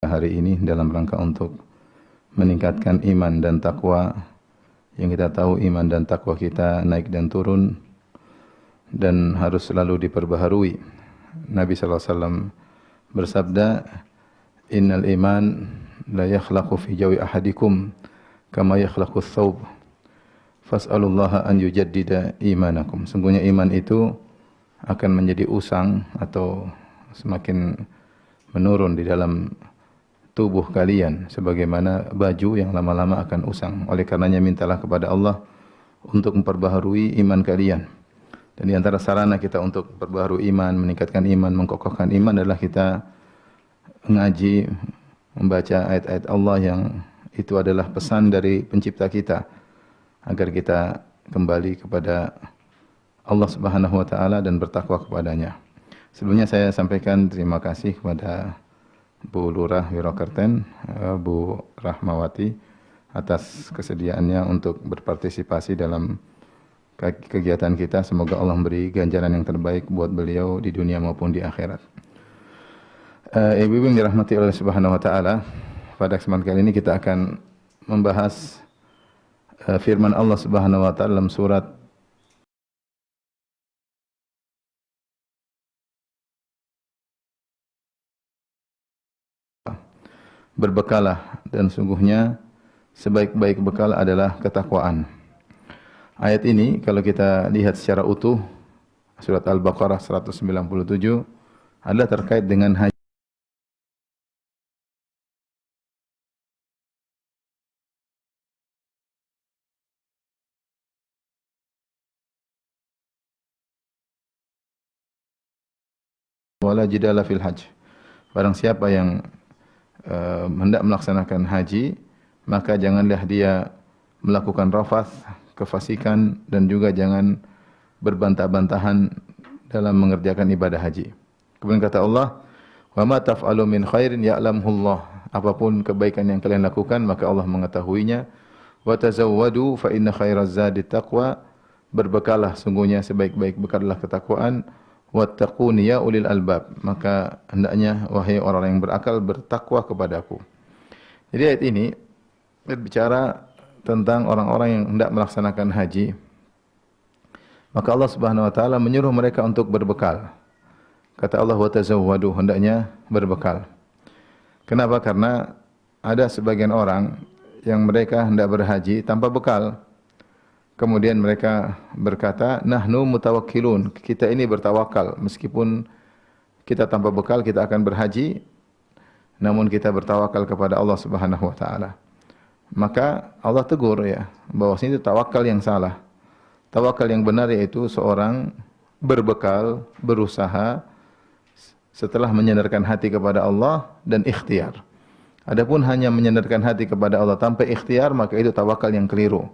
hari ini dalam rangka untuk meningkatkan iman dan takwa. Yang kita tahu iman dan takwa kita naik dan turun dan harus selalu diperbaharui. Nabi SAW bersabda, "Innal iman la yakhlaqu fi jawi ahadikum kama yakhlaqu thawb. Fas'alullaha an yujaddida imanakum." Sungguhnya iman itu akan menjadi usang atau semakin menurun di dalam tubuh kalian sebagaimana baju yang lama-lama akan usang. Oleh karenanya mintalah kepada Allah untuk memperbaharui iman kalian. Dan di antara sarana kita untuk memperbaharui iman, meningkatkan iman, mengkokohkan iman adalah kita ngaji, membaca ayat-ayat Allah yang itu adalah pesan dari pencipta kita agar kita kembali kepada Allah Subhanahu wa taala dan bertakwa kepadanya. Sebelumnya saya sampaikan terima kasih kepada Bu Lurah Wirokerten, Bu Rahmawati atas kesediaannya untuk berpartisipasi dalam kegiatan kita. Semoga Allah memberi ganjaran yang terbaik buat beliau di dunia maupun di akhirat. Ibu-ibu yang dirahmati oleh Subhanahu wa taala, pada kesempatan kali ini kita akan membahas firman Allah Subhanahu wa taala dalam surat berbekalah, dan sungguhnya sebaik-baik bekal adalah ketakwaan. Ayat ini kalau kita lihat secara utuh, surat Al-Baqarah 197 adalah terkait dengan haji. Wala jidala fil hajj. Barang siapa yang hendak melaksanakan haji, maka janganlah dia melakukan rafath, kefasikan, dan juga jangan berbantah-bantahan dalam mengerjakan ibadah haji. Kemudian kata Allah, "Wa ma taf'alu min khairin ya'lamullah." Apapun kebaikan yang kalian lakukan, maka Allah mengetahuinya. "Wa tazawwadu fa inna khairaz zadi taqwa." Berbekalah, sungguhnya sebaik-baik bekal adalah ketakwaan. Wattaquni ya ulil albab, maka hendaknya wahai orang yang berakal bertakwa kepadaku. Jadi ayat ini berbicara tentang orang-orang yang hendak melaksanakan haji. Maka Allah Subhanahu wa taala menyuruh mereka untuk berbekal. Kata Allah, wa tazawwadu, hendaknya berbekal. Kenapa? Karena ada sebagian orang yang mereka hendak berhaji tanpa bekal. Kemudian mereka berkata, "Nahnu mutawakkilun." Kita ini bertawakal, meskipun kita tanpa bekal kita akan berhaji, namun kita bertawakal kepada Allah Subhanahu wa taala. Maka Allah tegur ya, bahwasanya itu tawakal yang salah. Tawakal yang benar yaitu seorang berbekal, berusaha setelah menyandarkan hati kepada Allah dan ikhtiar. Adapun hanya menyandarkan hati kepada Allah tanpa ikhtiar, maka itu tawakal yang keliru.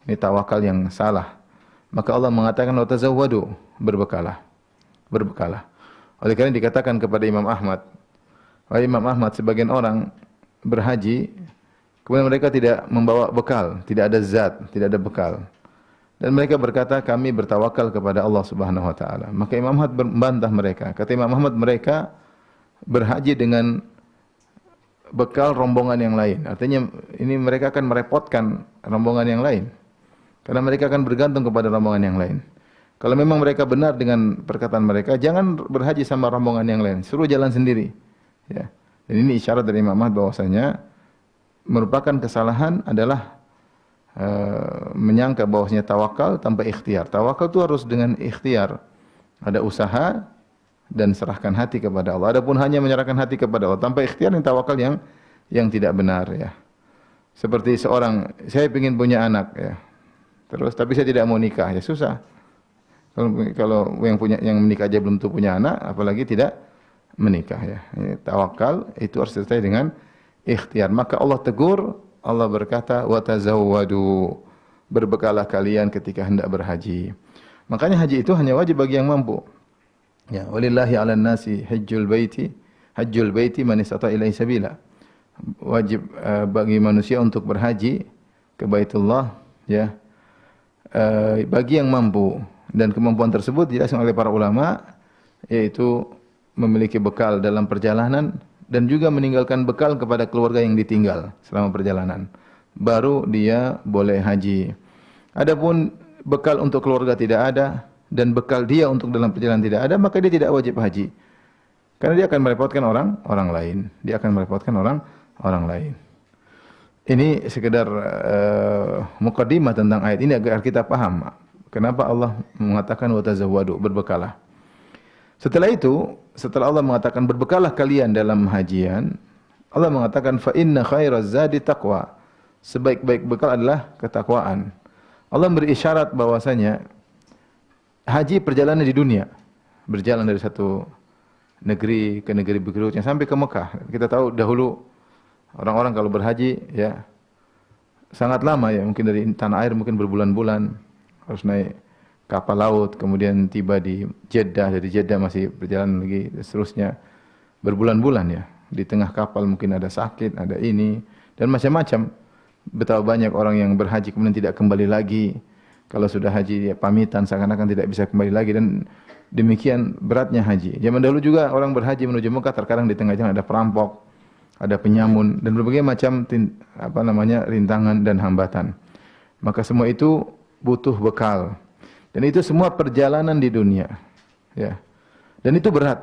Ini tawakal yang salah. Maka Allah mengatakan, wa tazawwadu, berbekalah. Berbekalah. Oleh karena dikatakan kepada Imam Ahmad, wahai Imam Ahmad, sebagian orang berhaji, kemudian mereka tidak membawa bekal, tidak ada zat, tidak ada bekal. Dan mereka berkata, kami bertawakal kepada Allah Subhanahu wa taala. Maka Imam Ahmad membantah mereka. Kata Imam Ahmad, mereka berhaji dengan bekal rombongan yang lain. Artinya ini mereka akan merepotkan rombongan yang lain. Karena mereka akan bergantung kepada rombongan yang lain. Kalau memang mereka benar dengan perkataan mereka, jangan berhaji sama rombongan yang lain. Suruh jalan sendiri. Ya. Dan ini isyarat dari Imam Ahmad bahwasanya merupakan kesalahan adalah menyangka bahwasanya tawakal tanpa ikhtiar. Tawakal itu harus dengan ikhtiar. Ada usaha dan serahkan hati kepada Allah. Adapun hanya menyerahkan hati kepada Allah tanpa ikhtiar, ini tawakal yang tidak benar ya. Seperti seorang, saya ingin punya anak ya. Terus tapi saya tidak mau nikah, ya susah. Kalau yang menikah aja belum tentu punya anak, apalagi tidak menikah ya. Tawakal itu harus disertai dengan ikhtiar. Maka Allah tegur, Allah berkata, wa tazawwadu, berbekalah kalian ketika hendak berhaji. Makanya haji itu hanya wajib bagi yang mampu. Ya, walillahi 'alan nasi hajjul baiti man istata ilaihi sabila. Wajib bagi manusia untuk berhaji ke Baitullah ya. Bagi yang mampu, dan kemampuan tersebut dijelaskan oleh para ulama yaitu memiliki bekal dalam perjalanan, dan juga meninggalkan bekal kepada keluarga yang ditinggal selama perjalanan, baru dia boleh haji. Adapun bekal untuk keluarga tidak ada dan bekal dia untuk dalam perjalanan tidak ada, maka dia tidak wajib haji. Karena dia akan merepotkan orang lain. Dia akan merepotkan orang lain. Ini sekedar mukaddimah tentang ayat ini agar kita paham kenapa Allah mengatakan wa tazawwadu, berbekalah. Setelah itu, setelah Allah mengatakan berbekalah kalian dalam hajian, Allah mengatakan fa inna khairaz zadi taqwa. Sebaik-baik bekal adalah ketakwaan. Allah beri isyarat bahwasanya haji perjalanan di dunia, berjalan dari satu negeri ke negeri berikutnya sampai ke Mekah. Kita tahu dahulu orang-orang kalau berhaji ya sangat lama ya, mungkin dari tanah air mungkin berbulan-bulan, harus naik kapal laut, kemudian tiba di Jeddah, dari Jeddah masih berjalan lagi seterusnya berbulan-bulan ya. Di tengah kapal mungkin ada sakit, ada ini dan macam-macam. Betapa banyak orang yang berhaji kemudian tidak kembali lagi. Kalau sudah haji ya pamitan seakan-akan tidak bisa kembali lagi, dan demikian beratnya haji. Zaman dahulu juga orang berhaji menuju Mekah terkadang di tengah jalan ada perampok, ada penyamun dan berbagai macam rintangan dan hambatan. Maka semua itu butuh bekal. Dan itu semua perjalanan di dunia. Ya. Dan itu berat.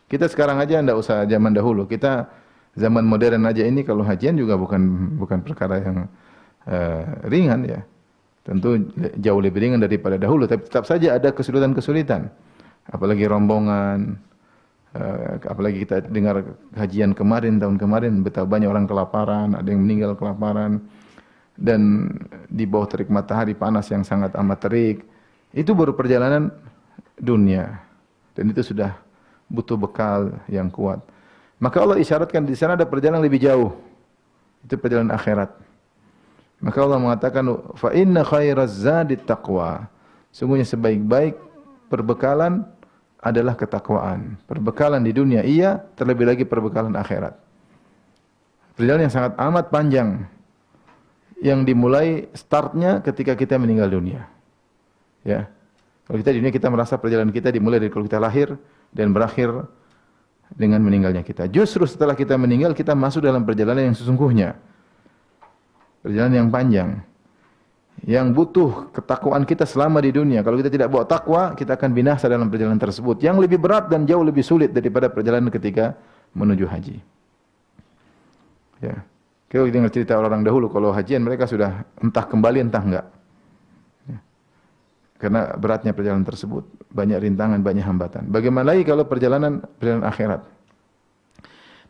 Kita sekarang aja enggak usah zaman dahulu. Kita zaman modern aja ini kalau hajian juga bukan perkara yang ringan ya. Tentu jauh lebih ringan daripada dahulu, tapi tetap saja ada kesulitan-kesulitan. Apalagi rombongan, apalagi kita dengar hajian kemarin, tahun kemarin, betapa banyak orang kelaparan, ada yang meninggal kelaparan, dan di bawah terik matahari panas yang sangat amat terik. Itu baru perjalanan dunia, dan itu sudah butuh bekal yang kuat. Maka Allah isyaratkan di sana ada perjalanan lebih jauh, itu perjalanan akhirat. Maka Allah mengatakan fa inna khairaz zadi taqwa. Sungguhnya sebaik-baik perbekalan adalah ketakwaan. Perbekalan di dunia iya, terlebih lagi perbekalan akhirat. Perjalanan yang sangat amat panjang yang dimulai startnya ketika kita meninggal dunia. Ya. Kalau kita di dunia kita merasa perjalanan kita dimulai dari kalau kita lahir dan berakhir dengan meninggalnya kita. Justru setelah kita meninggal kita masuk dalam perjalanan yang sesungguhnya. Perjalanan yang panjang, yang butuh ketakwaan kita selama di dunia. Kalau kita tidak bawa takwa, kita akan binasa dalam perjalanan tersebut, yang lebih berat dan jauh lebih sulit daripada perjalanan ketika menuju haji. Ya, kalau kita dengar cerita orang dahulu, kalau hajian mereka sudah entah kembali entah enggak. Ya. Karena beratnya perjalanan tersebut, banyak rintangan, banyak hambatan. Bagaimana lagi kalau perjalanan akhirat?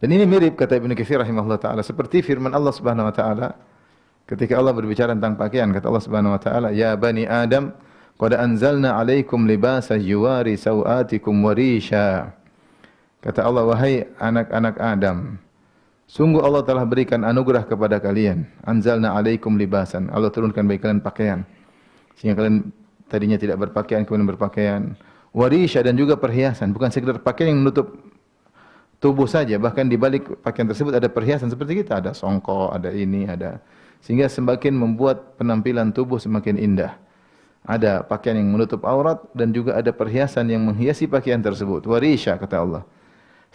Dan ini mirip kata Ibnu Katsir rahimahullah taala seperti firman Allah Subhanahu wa taala. Ketika Allah berbicara tentang pakaian, kata Allah Subhanahu wa taala, "Ya bani Adam, qad anzalna 'alaikum libasan yuwari sawatikum wa risha." Kata Allah, wahai anak-anak Adam, sungguh Allah telah berikan anugerah kepada kalian. Anzalna 'alaikum libasan. Allah turunkan bagi kalian pakaian. Sehingga kalian tadinya tidak berpakaian kemudian berpakaian. Wa risha, dan juga perhiasan, bukan sekedar pakaian yang menutup tubuh saja, bahkan di balik pakaian tersebut ada perhiasan seperti kita, ada songkok, ada ini, ada, sehingga semakin membuat penampilan tubuh semakin indah. Ada pakaian yang menutup aurat dan juga ada perhiasan yang menghiasi pakaian tersebut. Warisha, kata Allah.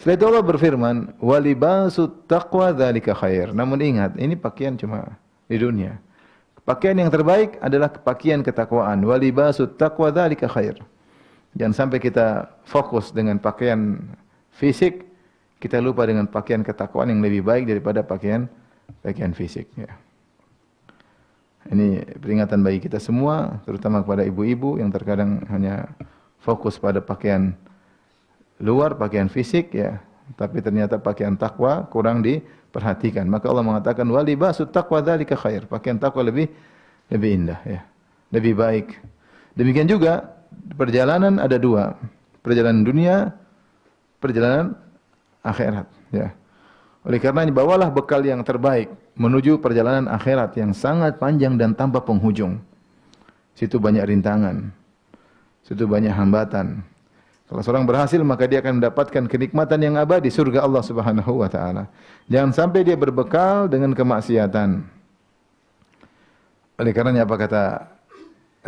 Setelah itu Allah berfirman, walibasut taqwa dzalika khair. Namun ingat, ini pakaian cuma di dunia. Pakaian yang terbaik adalah pakaian ketakwaan. Walibasut taqwa dzalika khair. Jangan sampai kita fokus dengan pakaian fisik, kita lupa dengan pakaian ketakwaan yang lebih baik daripada pakaian fisik. Ya. Ini peringatan bagi kita semua, terutama kepada ibu-ibu yang terkadang hanya fokus pada pakaian luar, pakaian fisik ya, tapi ternyata pakaian takwa kurang diperhatikan. Maka Allah mengatakan walibasut taqwa dzalika khair. Pakaian takwa lebih indah ya, lebih baik. Demikian juga perjalanan ada dua, perjalanan dunia, perjalanan akhirat ya. Oleh karenanya bawalah bekal yang terbaik menuju perjalanan akhirat yang sangat panjang dan tanpa penghujung. Situ banyak rintangan, situ banyak hambatan. Kalau seorang berhasil maka dia akan mendapatkan kenikmatan yang abadi, surga Allah Subhanahu wa taala. Jangan sampai dia berbekal dengan kemaksiatan. Oleh karenanya apa kata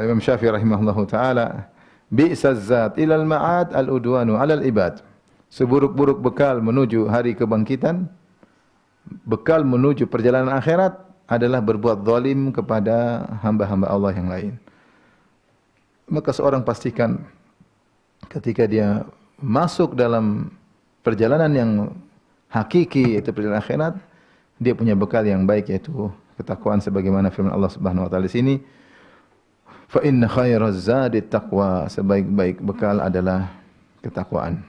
Imam Syafi'i rahimahullahu taala, bi'saz zat ilal ma'ad al-udwanu 'alal ibad. seburuk-buruk bekal menuju hari kebangkitan, bekal menuju perjalanan akhirat adalah berbuat zalim kepada hamba-hamba Allah yang lain. Maka seorang pastikan ketika dia masuk dalam perjalanan yang hakiki, yaitu perjalanan akhirat, dia punya bekal yang baik, yaitu ketakwaan, sebagaimana firman Allah Subhanahu wa taala di sini, fa inna khairaz zadi taqwa, sebaik-baik bekal adalah ketakwaan.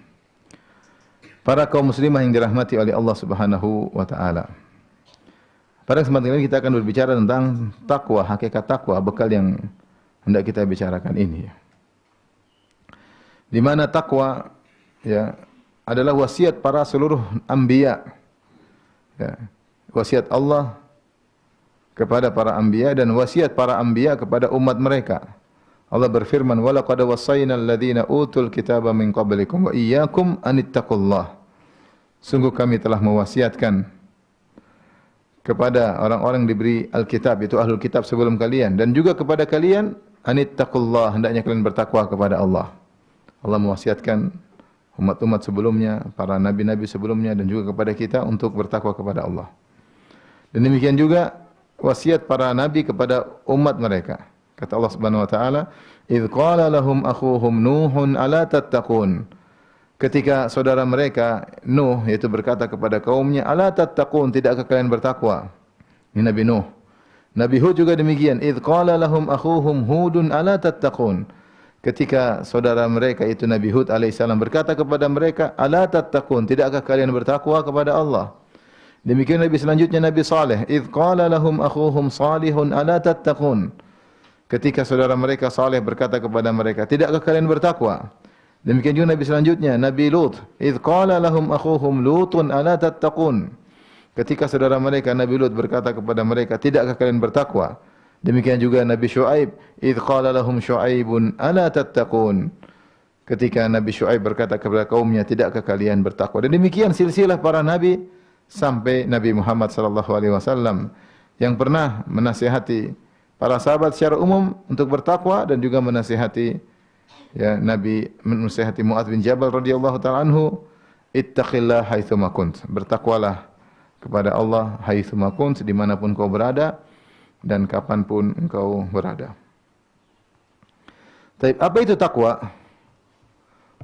Para kaum muslimah yang dirahmati oleh Allah Subhanahu wa taala. Pada kesempatan ini kita akan berbicara tentang takwa, hakikat takwa, bekal yang hendak kita bicarakan ini. Di mana takwa ya adalah wasiat para seluruh anbiya. Ya, wasiat Allah kepada para anbiya dan wasiat para anbiya kepada umat mereka. Allah berfirman, "Wa laqad wassayna alladziina utul kitaba min qablikum wa iyyakum an ittaqullah." Sungguh kami telah mewasiatkan kepada orang-orang diberi Alkitab, itu ahlul kitab sebelum kalian, dan juga kepada kalian, an ittaqullah, hendaknya kalian bertakwa kepada Allah. Allah mewasiatkan umat-umat sebelumnya, para nabi-nabi sebelumnya, dan juga kepada kita untuk bertakwa kepada Allah. Dan demikian juga wasiat para nabi kepada umat mereka. Kata Allah Subhanahu wa taala, "Idz qala lahum akhuhum Nuhun ala tattaqun." Ketika saudara mereka Nuh yaitu berkata kepada kaumnya, "Ala tattaqun, tidakkah kalian bertakwa?" Ini Nabi Nuh. Nabi Hud juga demikian, "Idz qala lahum akhuhum Hudun ala tattaqun." Ketika saudara mereka itu Nabi Hud alaihissalam berkata kepada mereka, "Ala tattaqun, tidakkah kalian bertakwa kepada Allah?" Demikian Nabi selanjutnya Nabi Saleh, "Idz qala lahum akhuhum Salihun ala tattaqun." Ketika saudara mereka Saleh berkata kepada mereka, "Tidakkah kalian bertakwa?" Demikian juga Nabi selanjutnya, Nabi Lut, "Idz qala lahum akhuhum Lutun ala tattaqun." Ketika saudara mereka Nabi Lut berkata kepada mereka, "Tidakkah kalian bertakwa?" Demikian juga Nabi Syuaib, "Idz qala lahum Syuaibun ala tattaqun." Ketika Nabi Syuaib berkata kepada kaumnya, "Tidakkah kalian bertakwa?" Dan demikian silsilah para nabi sampai Nabi Muhammad sallallahu alaihi wasallam yang pernah menasihati para sahabat secara umum untuk bertakwa, dan juga menasihati ya Nabi menasihati Muadz bin Jabal radhiyallahu taala anhu, "Ittaqillah haitsu ma kunt." Bertakwalah kepada Allah haitsu ma kunt, dimanapun kau berada dan kapanpun engkau berada. Tapi apa itu takwa?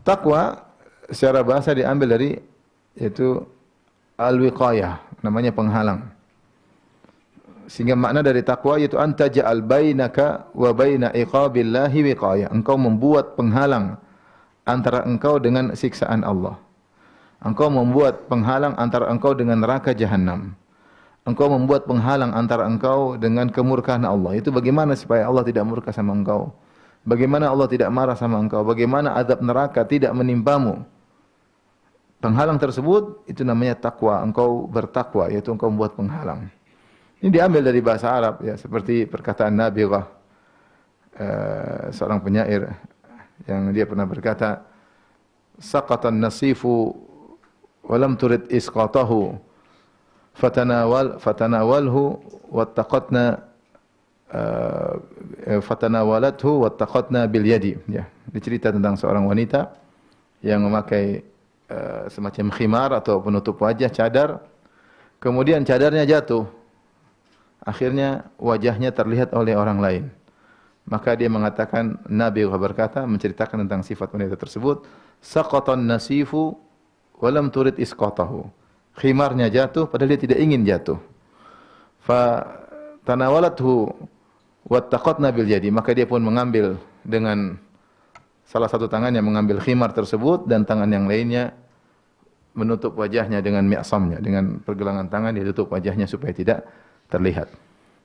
Takwa secara bahasa diambil dari yaitu al-wiqayah, namanya penghalang. Sehingga makna dari takwa yaitu anta ja'al bainaka wa baina iqabillahi wiqayah. Engkau membuat penghalang antara engkau dengan siksaan Allah. Engkau membuat penghalang antara engkau dengan neraka jahanam. Engkau membuat penghalang antara engkau dengan kemurkaan Allah. Itu bagaimana supaya Allah tidak murka sama engkau? Bagaimana Allah tidak marah sama engkau? Bagaimana azab neraka tidak menimpamu? Penghalang tersebut itu namanya takwa. Engkau bertakwa, yaitu engkau membuat penghalang. Ini diambil dari bahasa Arab ya, seperti perkataan Nabirah, seorang penyair yang dia pernah berkata, "Saqatan nasifu wa lam turid isqatahu fatanawalhu wattaqatna fatanawalathu wattaqatna bil yadi." Ya, dicerita tentang seorang wanita yang memakai semacam khimar atau penutup wajah, cadar. Kemudian cadarnya jatuh. Akhirnya wajahnya terlihat oleh orang lain. Maka dia mengatakan, Nabi berkata, menceritakan tentang sifat wanita tersebut, "Saqatan nasifu wa lam turid isqatahu." Khimarnya jatuh padahal dia tidak ingin jatuh. Fa tanawalathu wattaqatna bil yadi. Maka dia pun mengambil dengan salah satu tangannya mengambil khimar tersebut, dan tangan yang lainnya menutup wajahnya dengan mi'samnya, dengan pergelangan tangan dia tutup wajahnya supaya tidak terlihat.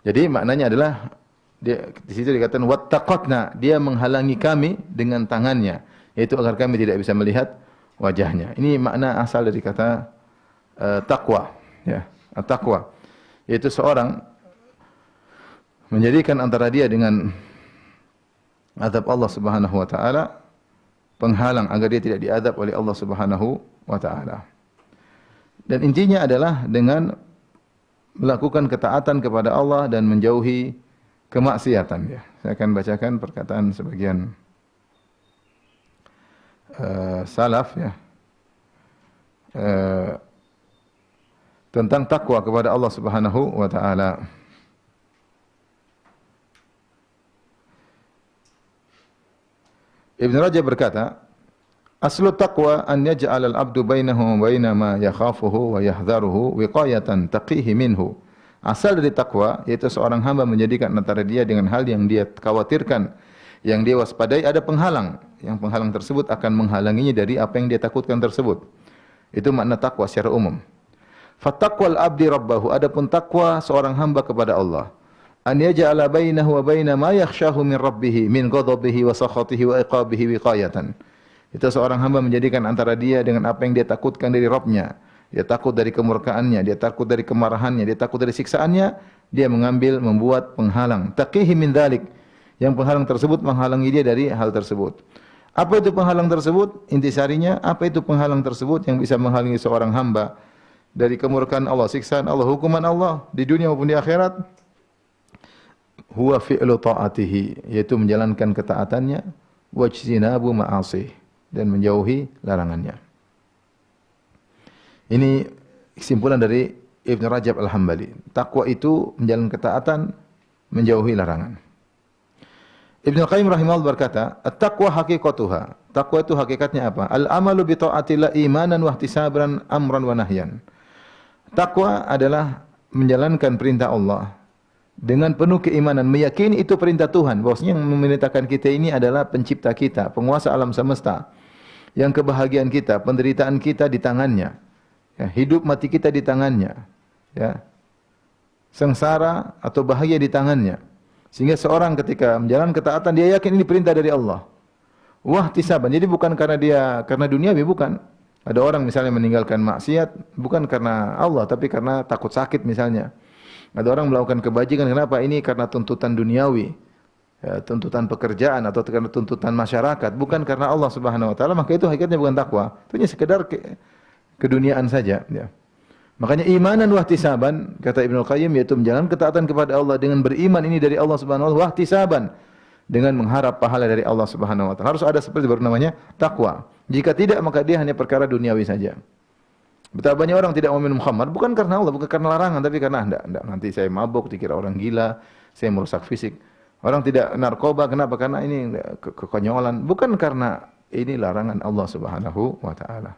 Jadi maknanya adalah dia di situ dikatakan wattaqatna, dia menghalangi kami dengan tangannya, yaitu agar kami tidak bisa melihat wajahnya. Ini makna asal dari kata takwa, ya, takwa, yaitu seorang menjadikan antara dia dengan azab Allah Subhanahu wa taala penghalang agar dia tidak diazab oleh Allah Subhanahu wa taala. Dan intinya adalah dengan melakukan ketaatan kepada Allah dan menjauhi kemaksiatan. Ya, saya akan bacakan perkataan sebagian salaf ya, uh, tentang takwa kepada Allah Subhanahu wa taala. Ibn Rajab berkata, aslu taqwa an yaj'al al-'abdu bainahu wa baina ma yakhafuhu wa yahdharuhu wiqayatan taqihi minhu. Asal dari takwa yaitu seorang hamba menjadikan antara dia dengan hal yang dia khawatirkan, yang dia waspadai ada penghalang, yang penghalang tersebut akan menghalanginya dari apa yang dia takutkan tersebut. Itu makna takwa secara umum. Fattaqwal abdi rabbahu, adapun takwa seorang hamba kepada Allah, an yaj'ala bainahu wa baina ma yakhshahu min rabbih min ghadabihi wa sakhatihi wa iqabihi wiqayatan. Itu seorang hamba menjadikan antara dia dengan apa yang dia takutkan dari Rabb-nya. Dia takut dari kemurkaannya, dia takut dari kemarahannya, dia takut dari siksaannya, dia membuat penghalang. Taqihi min dzalik. Yang penghalang tersebut menghalangi dia dari hal tersebut. Apa itu penghalang tersebut? Intisarinya, apa itu penghalang tersebut yang bisa menghalangi seorang hamba dari kemurkaan Allah, siksaan Allah, hukuman Allah di dunia maupun di akhirat? Huwa fi'lu ta'atihi, yaitu menjalankan ketaatannya, wajtinabu ma'asih, dan menjauhi larangannya. Ini kesimpulan dari Ibn Rajab Al-Hambali. Takwa itu menjalankan ketaatan, menjauhi larangan. Ibn Qayyim rahimahullah berkata, at-taqwa haqiqatuha. Takwa itu hakikatnya apa? Al-amalu bi ta'atillah imanan wa ihtisaban amran wa nahyan. Takwa adalah menjalankan perintah Allah dengan penuh keimanan, meyakini itu perintah Tuhan, bahwasanya yang memerintahkan kita ini adalah pencipta kita, penguasa alam semesta, yang kebahagiaan kita, penderitaan kita di tangannya, ya, hidup mati kita di tangannya, ya, sengsara atau bahagia di tangannya. Sehingga seorang ketika menjalankan ketaatan, dia yakin ini perintah dari Allah. Wahtisaban, jadi bukan karena duniawi, bukan. Ada orang misalnya meninggalkan maksiat bukan karena Allah, tapi karena takut sakit misalnya. Ada orang melakukan kebajikan, kenapa? Ini karena tuntutan duniawi, ya, tuntutan pekerjaan atau karena tuntutan masyarakat, bukan karena Allah Subhanahu wa taala, maka itu hakikatnya bukan takwa. Itu hanya sekedar keduniaan saja, ya. Makanya imanan wahtisaban, kata Ibnu Qayyim, yaitu menjalankan ketaatan kepada Allah dengan beriman ini dari Allah Subhanahu wa taala, wahtisaban, dengan mengharap pahala dari Allah Subhanahu wa taala. Harus ada seperti baru namanya takwa. Jika tidak, maka dia hanya perkara duniawi saja. Betapa banyak orang tidak mau minum khamar, bukan karena Allah, bukan karena larangan, tapi karena enggak, nanti saya mabuk, dikira orang gila, saya merusak fisik. Orang tidak narkoba, kenapa? Karena ini kekonyolan, bukan karena ini larangan Allah Subhanahu wa taala.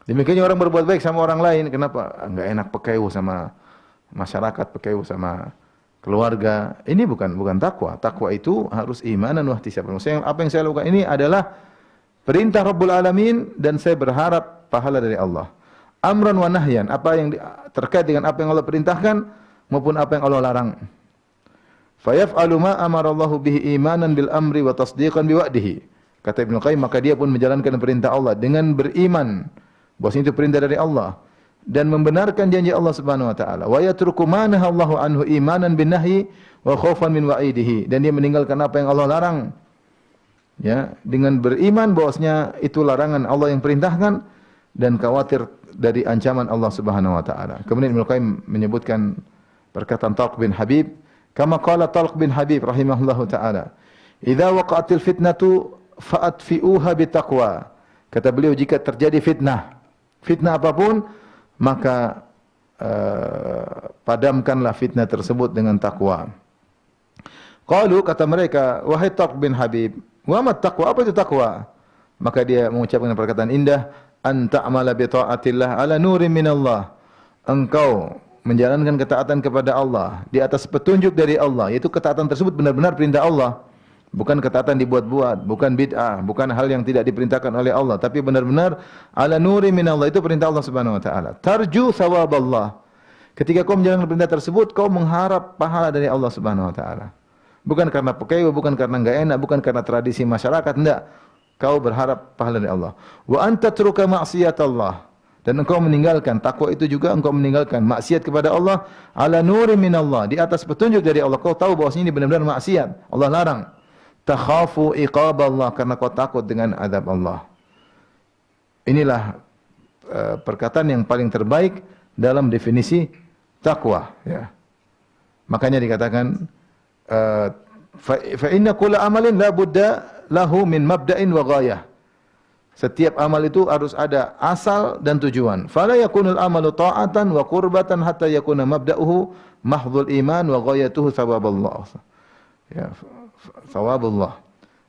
Demikiannya orang berbuat baik sama orang lain, kenapa? Enggak enak pekeu sama masyarakat, pekeu sama keluarga. Ini bukan takwa. Takwa itu harus imanan wa ihtisaban. Maksudnya apa yang saya lakukan ini adalah perintah Rabbul Alamin dan saya berharap pahala dari Allah. Amran wa nahyan, apa yang terkait dengan apa yang Allah perintahkan maupun apa yang Allah larang. Fayaf'alu ma amarallahu bihi imanan bil amri wa tasdiqan bi wa'dihi. Kata Ibnu Qayyim, maka dia pun menjalankan perintah Allah dengan beriman bahwasanya itu perintah dari Allah dan membenarkan janji Allah Subhanahu wa taala. Wa yatruku ma nahallahu anhu imanan bin nahyi wa khaufan min wa'idihi, dan dia meninggalkan apa yang Allah larang. Ya, dengan beriman bahwasanya itu larangan Allah yang perintahkan dan khawatir dari ancaman Allah Subhanahu wa taala. Kemudian Ibnu Qayyim menyebutkan perkataan Talq bin Habib, kama qala Talq bin Habib rahimahullahu taala, "Idza waqa'atil fitnatu fa'atfi'uha bitaqwa." Kata beliau, jika terjadi fitnah apapun, maka padamkanlah fitnah tersebut dengan takwa. Qalu, kata mereka, wahai Talq bin Habib, wa ma taqwa, apa itu takwa? Maka dia mengucapkan perkataan indah, an ta'mala bi ta'atillah ala nurin minallah. Engkau menjalankan ketaatan kepada Allah di atas petunjuk dari Allah, yaitu ketaatan tersebut benar-benar perintah Allah. Bukan ketaatan dibuat-buat, bukan bid'ah, bukan hal yang tidak diperintahkan oleh Allah, tapi benar-benar ala nurin minallah, itu perintah Allah Subhanahu wa taala. Tarju thawaballah. Ketika kau menjalankan perintah tersebut, kau mengharap pahala dari Allah Subhanahu wa taala. Bukan karena pekeu, bukan karena enggak enak, bukan karena tradisi masyarakat, enggak. Kau berharap pahala dari Allah. Wa anta truka maksiatallah, dan engkau meninggalkan, takwa itu juga engkau meninggalkan maksiat kepada Allah ala nurin minallah, di atas petunjuk dari Allah. Kau tahu bahwa ini benar-benar maksiat, Allah larang. Takhafu iqaballah, karena kau takut dengan azab Allah. Inilah perkataan yang paling terbaik dalam definisi takwa, ya. Makanya dikatakan fa inna kulla amalin la budda lahu min mabda'in wa ghayah. Setiap amal itu harus ada asal dan tujuan. Fala yakunul amalu ta'atan wa qurbatan hatta yakuna mabda'uhu mahdhul iman wa ghayatuhu thawaballah. Ya, thawabullah.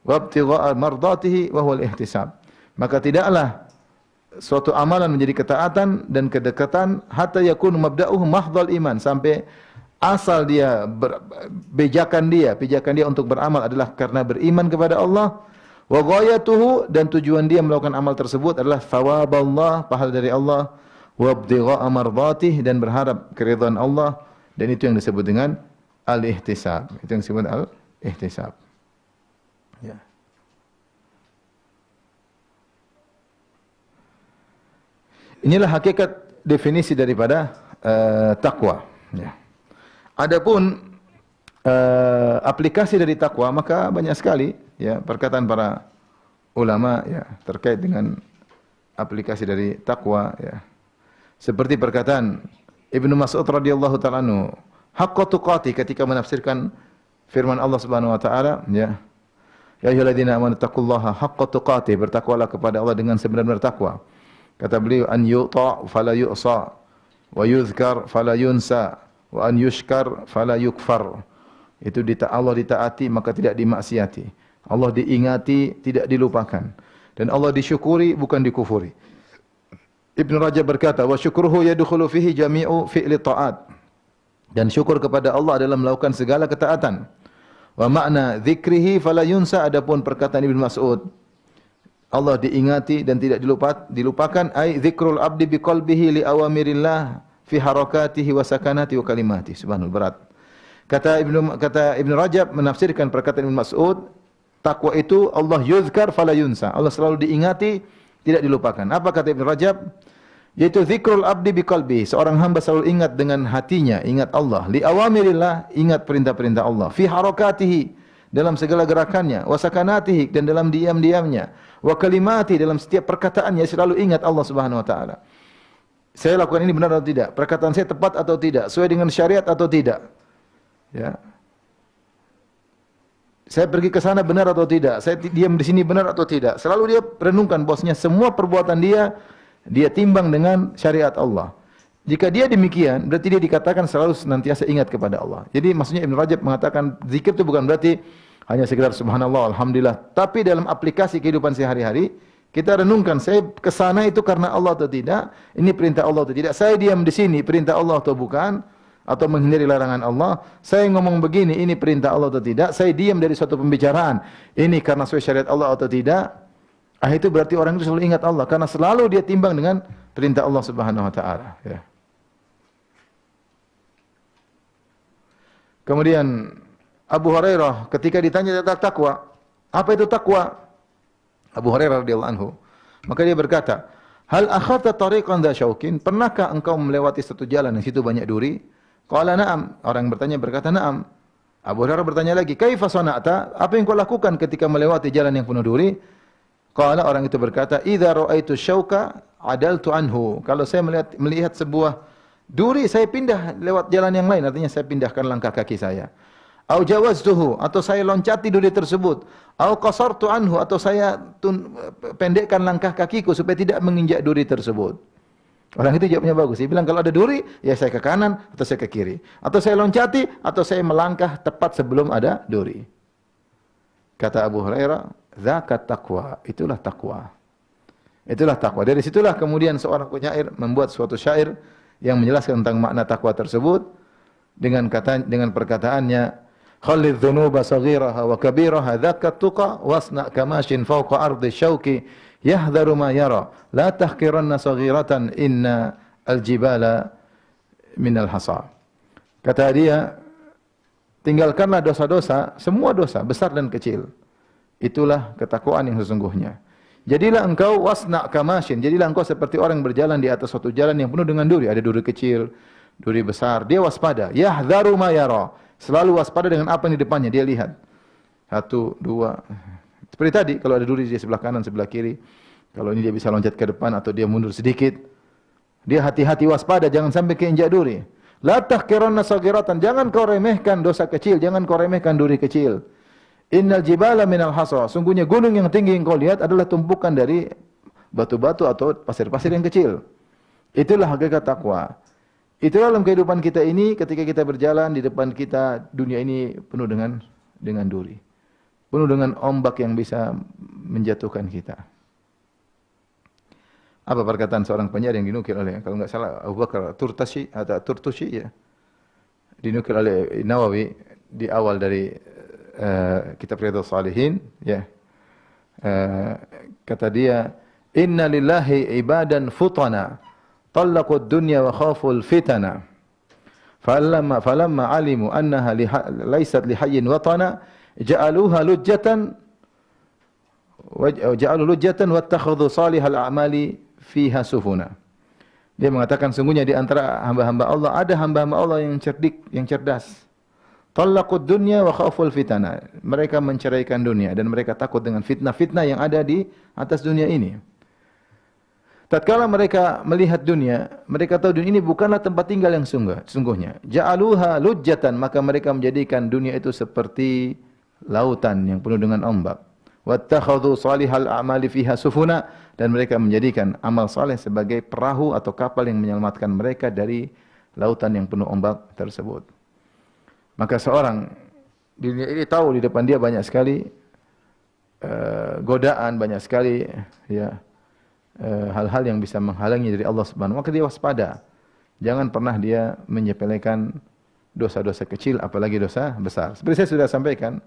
Wa ibtigha'a mardatihi wa huwa al-ihtisab. Maka tidaklah suatu amalan menjadi ketaatan dan kedekatan hatta yakunu mabda'uhu mahdhul iman, sampai asal dia pijakan dia untuk beramal adalah karena beriman kepada Allah. Wa ghayatuhu, dan tujuan dia melakukan amal tersebut adalah thawaballah, pahala dari Allah, wa ibtigha'a mardatih, dan berharap keridhaan Allah, dan itu yang disebut dengan al-ihtisab. Itu yang disebut al-ihtisab. Ya. Inilah hakikat definisi daripada takwa. Ya. Adapun aplikasi dari takwa, maka banyak sekali ya perkataan para ulama ya terkait dengan aplikasi dari takwa ya. Seperti perkataan Ibnu Mas'ud radhiyallahu ta'ala anhu, haqqa tuqati, ketika menafsirkan firman Allah Subhanahu wa taala ya. Ya ayyuhalladzina amanu taqullaha haqqa tuqati, bertakwalah kepada Allah dengan sebenar-benar takwa. Kata beliau, an yuta' fala yu'sa wa yuzkar fala yunsa wa an yushkar fala yukfar. Itu Allah ditaati maka tidak dimaksiati. Allah diingati tidak dilupakan. Dan Allah disyukuri bukan dikufuri. Ibn Rajab berkata, wa syukruhu yadkhulu fihi jami'u fi'li ta'at. Dan syukur kepada Allah adalah melakukan segala ketaatan. Wa makna dzikrihi fala yunsa, adapun perkataan Ibnu Mas'ud, Allah diingati dan tidak dilupakan, ai dzikrul abdi biqalbihi li awamirillah fi harakatihi wa sakanati wa kalimati. Subhanallah, berat. Kata Ibnu Rajab menafsirkan perkataan Ibnu Mas'ud, takwa itu Allah yuzkar fala yunsa, Allah selalu diingati, tidak dilupakan. Apa kata Ibnu Rajab? Yaitu zikrul abdi biqalbi, seorang hamba selalu ingat dengan hatinya, ingat Allah. Li awamirillah, ingat perintah-perintah Allah. Fi harakatihi, dalam segala gerakannya. Wa sakanatihi, dan dalam diam-diamnya. Wa kalimati, dalam setiap perkataannya selalu ingat Allah Subhanahu wa taala. Saya lakukan ini benar atau tidak? Perkataan saya tepat atau tidak? Sesuai dengan syariat atau tidak? Ya. Saya pergi ke sana benar atau tidak? Saya diam di sini benar atau tidak? Selalu dia renungkan bosnya, semua perbuatan dia timbang dengan syariat Allah. Jika dia demikian, berarti dia dikatakan selalu senantiasa ingat kepada Allah. Jadi maksudnya Ibn Rajab mengatakan zikir itu bukan berarti hanya sekedar subhanallah, alhamdulillah, tapi dalam aplikasi kehidupan sehari-hari kita renungkan, saya ke sana itu karena Allah atau tidak? Ini perintah Allah atau tidak? Saya diam di sini perintah Allah atau bukan? Atau menghindari larangan Allah? Saya ngomong begini, ini perintah Allah atau tidak? Saya diam dari suatu pembicaraan, ini karena sesuai syariat Allah atau tidak? Itu berarti orang itu selalu ingat Allah, karena selalu dia timbang dengan perintah Allah Subhanahu wa taala, ya. Kemudian Abu Hurairah ketika ditanya tentang takwa, apa itu takwa? Abu Hurairah radhiyallahu anhu, maka dia berkata, hal akhadta tariqan dha syaukin, pernahkah engkau melewati satu jalan yang situ banyak duri? Qala na'am, orang yang bertanya berkata na'am. Abu Hurairah bertanya lagi, kaifa sana'ta, apa yang kau lakukan ketika melewati jalan yang penuh duri? Qala, orang itu berkata, idza ra'aitu syauka adaltu anhu, kalau saya melihat sebuah duri, saya pindah lewat jalan yang lain, artinya saya pindahkan langkah kaki saya. Au jawaztuhu, atau saya loncati duri tersebut. Au qasartu anhu, atau saya pendekkan langkah kakiku supaya tidak menginjak duri tersebut. Orang itu jawabnya bagus. Dia bilang kalau ada duri, ya saya ke kanan atau saya ke kiri. Atau saya loncati atau saya melangkah tepat sebelum ada duri. Kata Abu Hurairah, zakat taqwa, itulah takwa. Itulah takwa. Dari situlah kemudian seorang penyair membuat suatu syair yang menjelaskan tentang makna takwa tersebut dengan perkataannya, khalidh dhunuba saghiraha wa kabiraha zakat tuqa wasna kamashin fawqa ardi syauki yahdharu ma yara la tahqiranna saghiratan inna aljibala minal hasa. Kata dia, tinggalkanlah dosa-dosa, semua dosa besar dan kecil. Itulah ketakwaan yang sesungguhnya. Jadilah engkau wasna kamashin, jadilah engkau seperti orang berjalan di atas suatu jalan yang penuh dengan duri, ada duri kecil, duri besar, dia waspada. Yahdharu ma yara, selalu waspada dengan apa yang di depannya dia lihat. Satu, dua. Seperti tadi, kalau ada duri di sebelah kanan, sebelah kiri, kalau ini dia bisa loncat ke depan atau dia mundur sedikit, dia hati-hati waspada, jangan sampai keinjak duri. La tahqiranna saghiratan, jangan kau remehkan dosa kecil, jangan kau remehkan duri kecil. Innal jibala minal hasa, sungguhnya gunung yang tinggi yang kau lihat adalah tumpukan dari batu-batu atau pasir-pasir yang kecil. Itulah hakikat takwa. Itulah dalam kehidupan kita ini ketika kita berjalan di depan kita dunia ini penuh dengan duri. Penuh dengan ombak yang bisa menjatuhkan kita. Apa perkataan seorang penyair yang dinukil oleh, kalau enggak salah, Abu Bakar Turtusi ya. Dinukil oleh Nawawi di awal dari kitab Riyadhus Shalihin ya. Kata dia, "Inna lillahi ibadan futana, talaqu ad-dunya wa khafu al-fitana. Falamma alimu annaha laysat lihayyin watana, ja'aluha lujjatan wattakhadhu salihal a'mali fiha sufuna." Dia mengatakan sungguhnya di antara hamba-hamba Allah ada hamba-hamba Allah yang cerdik, yang cerdas. Talaqud dunya wa khaful fitana. Mereka menceraikan dunia dan mereka takut dengan fitnah-fitnah yang ada di atas dunia ini. Tatkala mereka melihat dunia, mereka tahu dunia ini bukanlah tempat tinggal yang sungguhnya. Ja'aluha lujjatan, maka mereka menjadikan dunia itu seperti lautan yang penuh dengan ombak. Wattakhadhu salihal a'mali fiha sufuna, dan mereka menjadikan amal saleh sebagai perahu atau kapal yang menyelamatkan mereka dari lautan yang penuh ombak tersebut. Maka seorang di dunia ini tahu di depan dia banyak sekali godaan, banyak sekali ya hal-hal yang bisa menghalangi dari Allah Subhanahu wa taala. Maka dia waspada. Jangan pernah dia menyepelekan dosa-dosa kecil apalagi dosa besar. Seperti saya sudah sampaikan,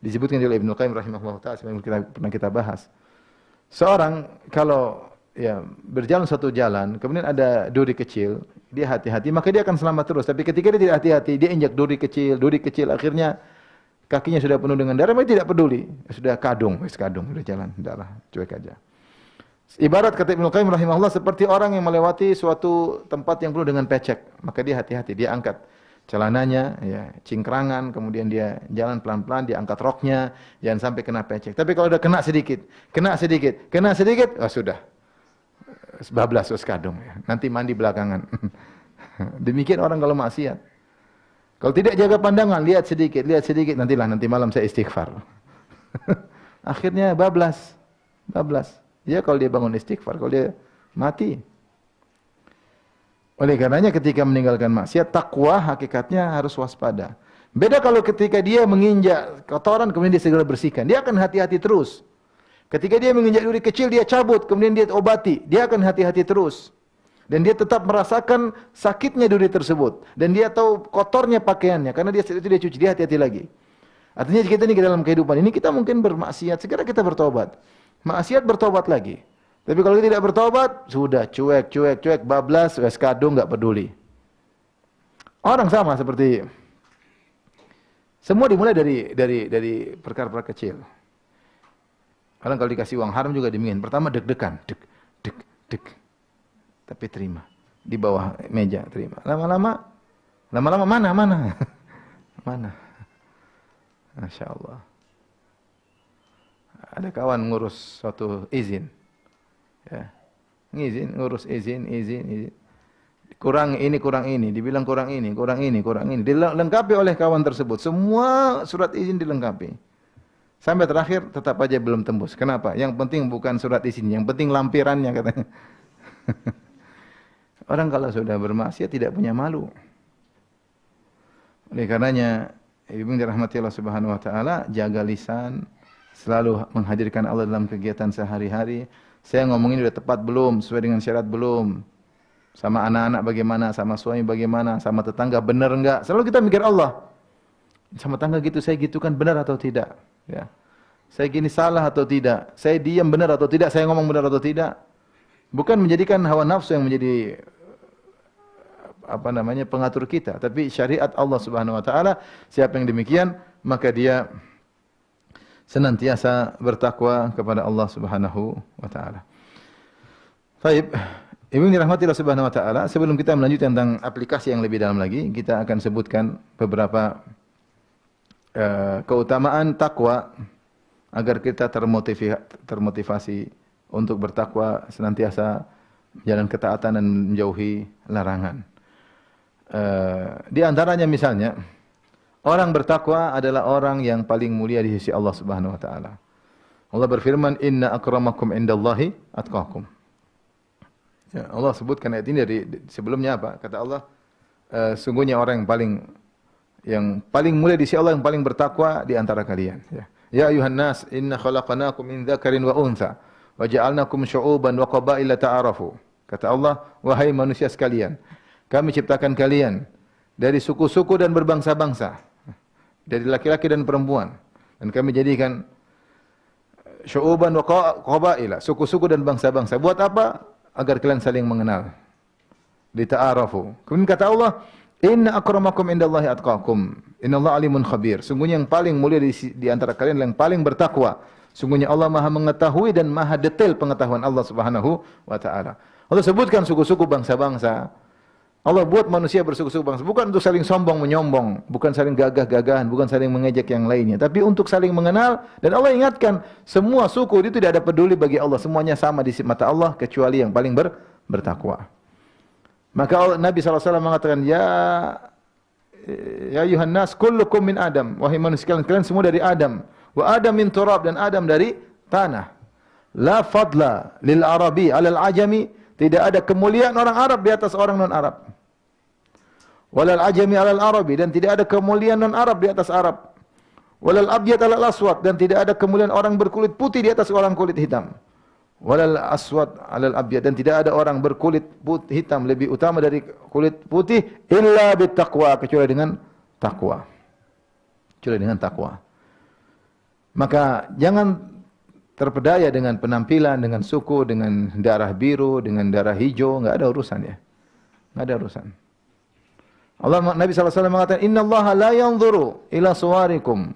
disebutkan oleh Ibnu Qayyim rahimahullah taala sebagaimana pernah kita bahas. Seorang kalau ya berjalan satu jalan, kemudian ada duri kecil, dia hati-hati, maka dia akan selamat terus. Tapi ketika dia tidak hati-hati, dia injak duri kecil, akhirnya kakinya sudah penuh dengan darah, maka tidak peduli. Sudah kadung, sudah jalan, darah, cuek aja. Ibarat kata Ibnu Qayyim rahimahullah seperti orang yang melewati suatu tempat yang penuh dengan becek, maka dia hati-hati, dia angkat celananya, ya, cingkrangan, kemudian dia jalan pelan-pelan, dia angkat roknya, jangan sampai kena becek. Tapi kalau udah kena sedikit, oh sudah, bablas kadung, ya. Nanti mandi belakangan. Demikian orang kalau maksiat. Kalau tidak jaga pandangan, lihat sedikit, nanti malam saya istighfar. Akhirnya bablas. Ya kalau dia bangun istighfar, kalau dia mati. Oleh karenanya ketika meninggalkan maksiat, takwa hakikatnya harus waspada. Beda kalau ketika dia menginjak kotoran kemudian dia segera bersihkan. Dia akan hati-hati terus. Ketika dia menginjak duri kecil, dia cabut, kemudian dia obati. Dia akan hati-hati terus. Dan dia tetap merasakan sakitnya duri tersebut. Dan dia tahu kotornya pakaiannya. Karena dia cuci, dia hati-hati lagi. Artinya kita ini dalam kehidupan ini, kita mungkin bermaksiat, segera kita bertobat. Maksiat bertobat lagi. Tapi kalau kita tidak bertobat, sudah cuek, bablas, kadung, enggak peduli. Orang sama seperti semua dimulai dari perkara-perkara kecil. Orang kalau dikasih uang haram juga demikian. Pertama deg-degan, deg. Tapi terima. Di bawah meja terima. Lama-lama mana? Mana? Masya Allah. Ada kawan ngurus suatu izin. Ya. Ngurus izin. Kurang ini, dibilang kurang ini. Dilengkapi oleh kawan tersebut. Semua surat izin dilengkapi. Sampai terakhir tetap aja belum tembus. Kenapa? Yang penting bukan surat izin, yang penting lampirannya katanya. Orang kalau sudah bermaksiat tidak punya malu. Oleh karenanya, ibu dirahmati Allah Subhanahu wa taala, jaga lisan, selalu menghadirkan Allah dalam kegiatan sehari-hari. Saya ngomongin sudah tepat belum? Sesuai dengan syarat belum? Sama anak-anak bagaimana? Sama suami bagaimana? Sama tetangga benar enggak? Selalu kita mikir Allah. Sama tetangga gitu, saya gitu kan benar atau tidak? Ya. Saya gini salah atau tidak? Saya diam benar atau tidak? Saya ngomong benar atau tidak? Bukan menjadikan hawa nafsu yang menjadi pengatur kita, tapi syariat Allah Subhanahu wa taala. Siapa yang demikian, maka dia senantiasa bertakwa kepada Allah Subhanahu wa taala. Baik, Ibu dirahmati Allah Subhanahu wa taala, sebelum kita melanjutkan tentang aplikasi yang lebih dalam lagi, kita akan sebutkan beberapa keutamaan takwa agar kita termotivasi untuk bertakwa, senantiasa menjalankan ketaatan dan menjauhi larangan. Di antaranya misalnya, orang bertakwa adalah orang yang paling mulia di sisi Allah Subhanahu wa taala. Allah berfirman, "Inna akramakum indallahi atqakum." Ya, Allah sebutkan ayat ini sebelumnya apa? Kata Allah, sungguhnya orang yang paling mulia di sisi Allah, yang paling bertakwa di antara kalian. Ya ayuhan nas, inna khalaqnakum min dzakarin wa untha wa ja'alnakum syu'uban wa qabaila ta'arafu. Kata Allah, wahai manusia sekalian, kami ciptakan kalian dari suku-suku dan berbangsa-bangsa, dari laki-laki dan perempuan, dan kami jadikan syu'uban wa qabaila, suku-suku dan bangsa-bangsa. Buat apa? Agar kalian saling mengenal. Lita'arafu. Kemudian kata Allah, "Inna akramakum indallahi atqakum. Innallaha alimun khabir." Sungguhnya yang paling mulia di antara kalian yang paling bertakwa. Sungguhnya Allah Maha mengetahui dan Maha detail pengetahuan Allah Subhanahu wa taala. Allah sebutkan suku-suku bangsa-bangsa. Allah buat manusia bersuku-suku bangsa bukan untuk saling sombong menyombong, bukan saling gagah-gagahan, bukan saling mengejek yang lainnya, tapi untuk saling mengenal. Dan Allah ingatkan, semua suku itu tidak ada peduli bagi Allah, semuanya sama di mata Allah kecuali yang paling bertakwa. Maka Nabi SAW mengatakan, ya ayuhan nas kullukum min Adam, wahai manusia kalian semua dari Adam, wa Adam min turab, dan Adam dari tanah. La fadla lil arabi alal ajami, tidak ada kemuliaan orang Arab di atas orang non-Arab. Walal ajami alal arabi, dan tidak ada kemuliaan non-Arab di atas Arab. Walal abyad alal aswad, dan tidak ada kemuliaan orang berkulit putih di atas orang kulit hitam. Walal aswad alal abyad, dan tidak ada orang berkulit hitam lebih utama dari kulit putih illa bittaqwa, kecuali dengan takwa. Kecuali dengan takwa. Maka jangan terpedaya dengan penampilan, dengan suku, dengan darah biru, dengan darah hijau, enggak ada urusan ya. Enggak ada urusan. Nabi SAW mengatakan, "Inna Allah la yanzuru ila suwarikum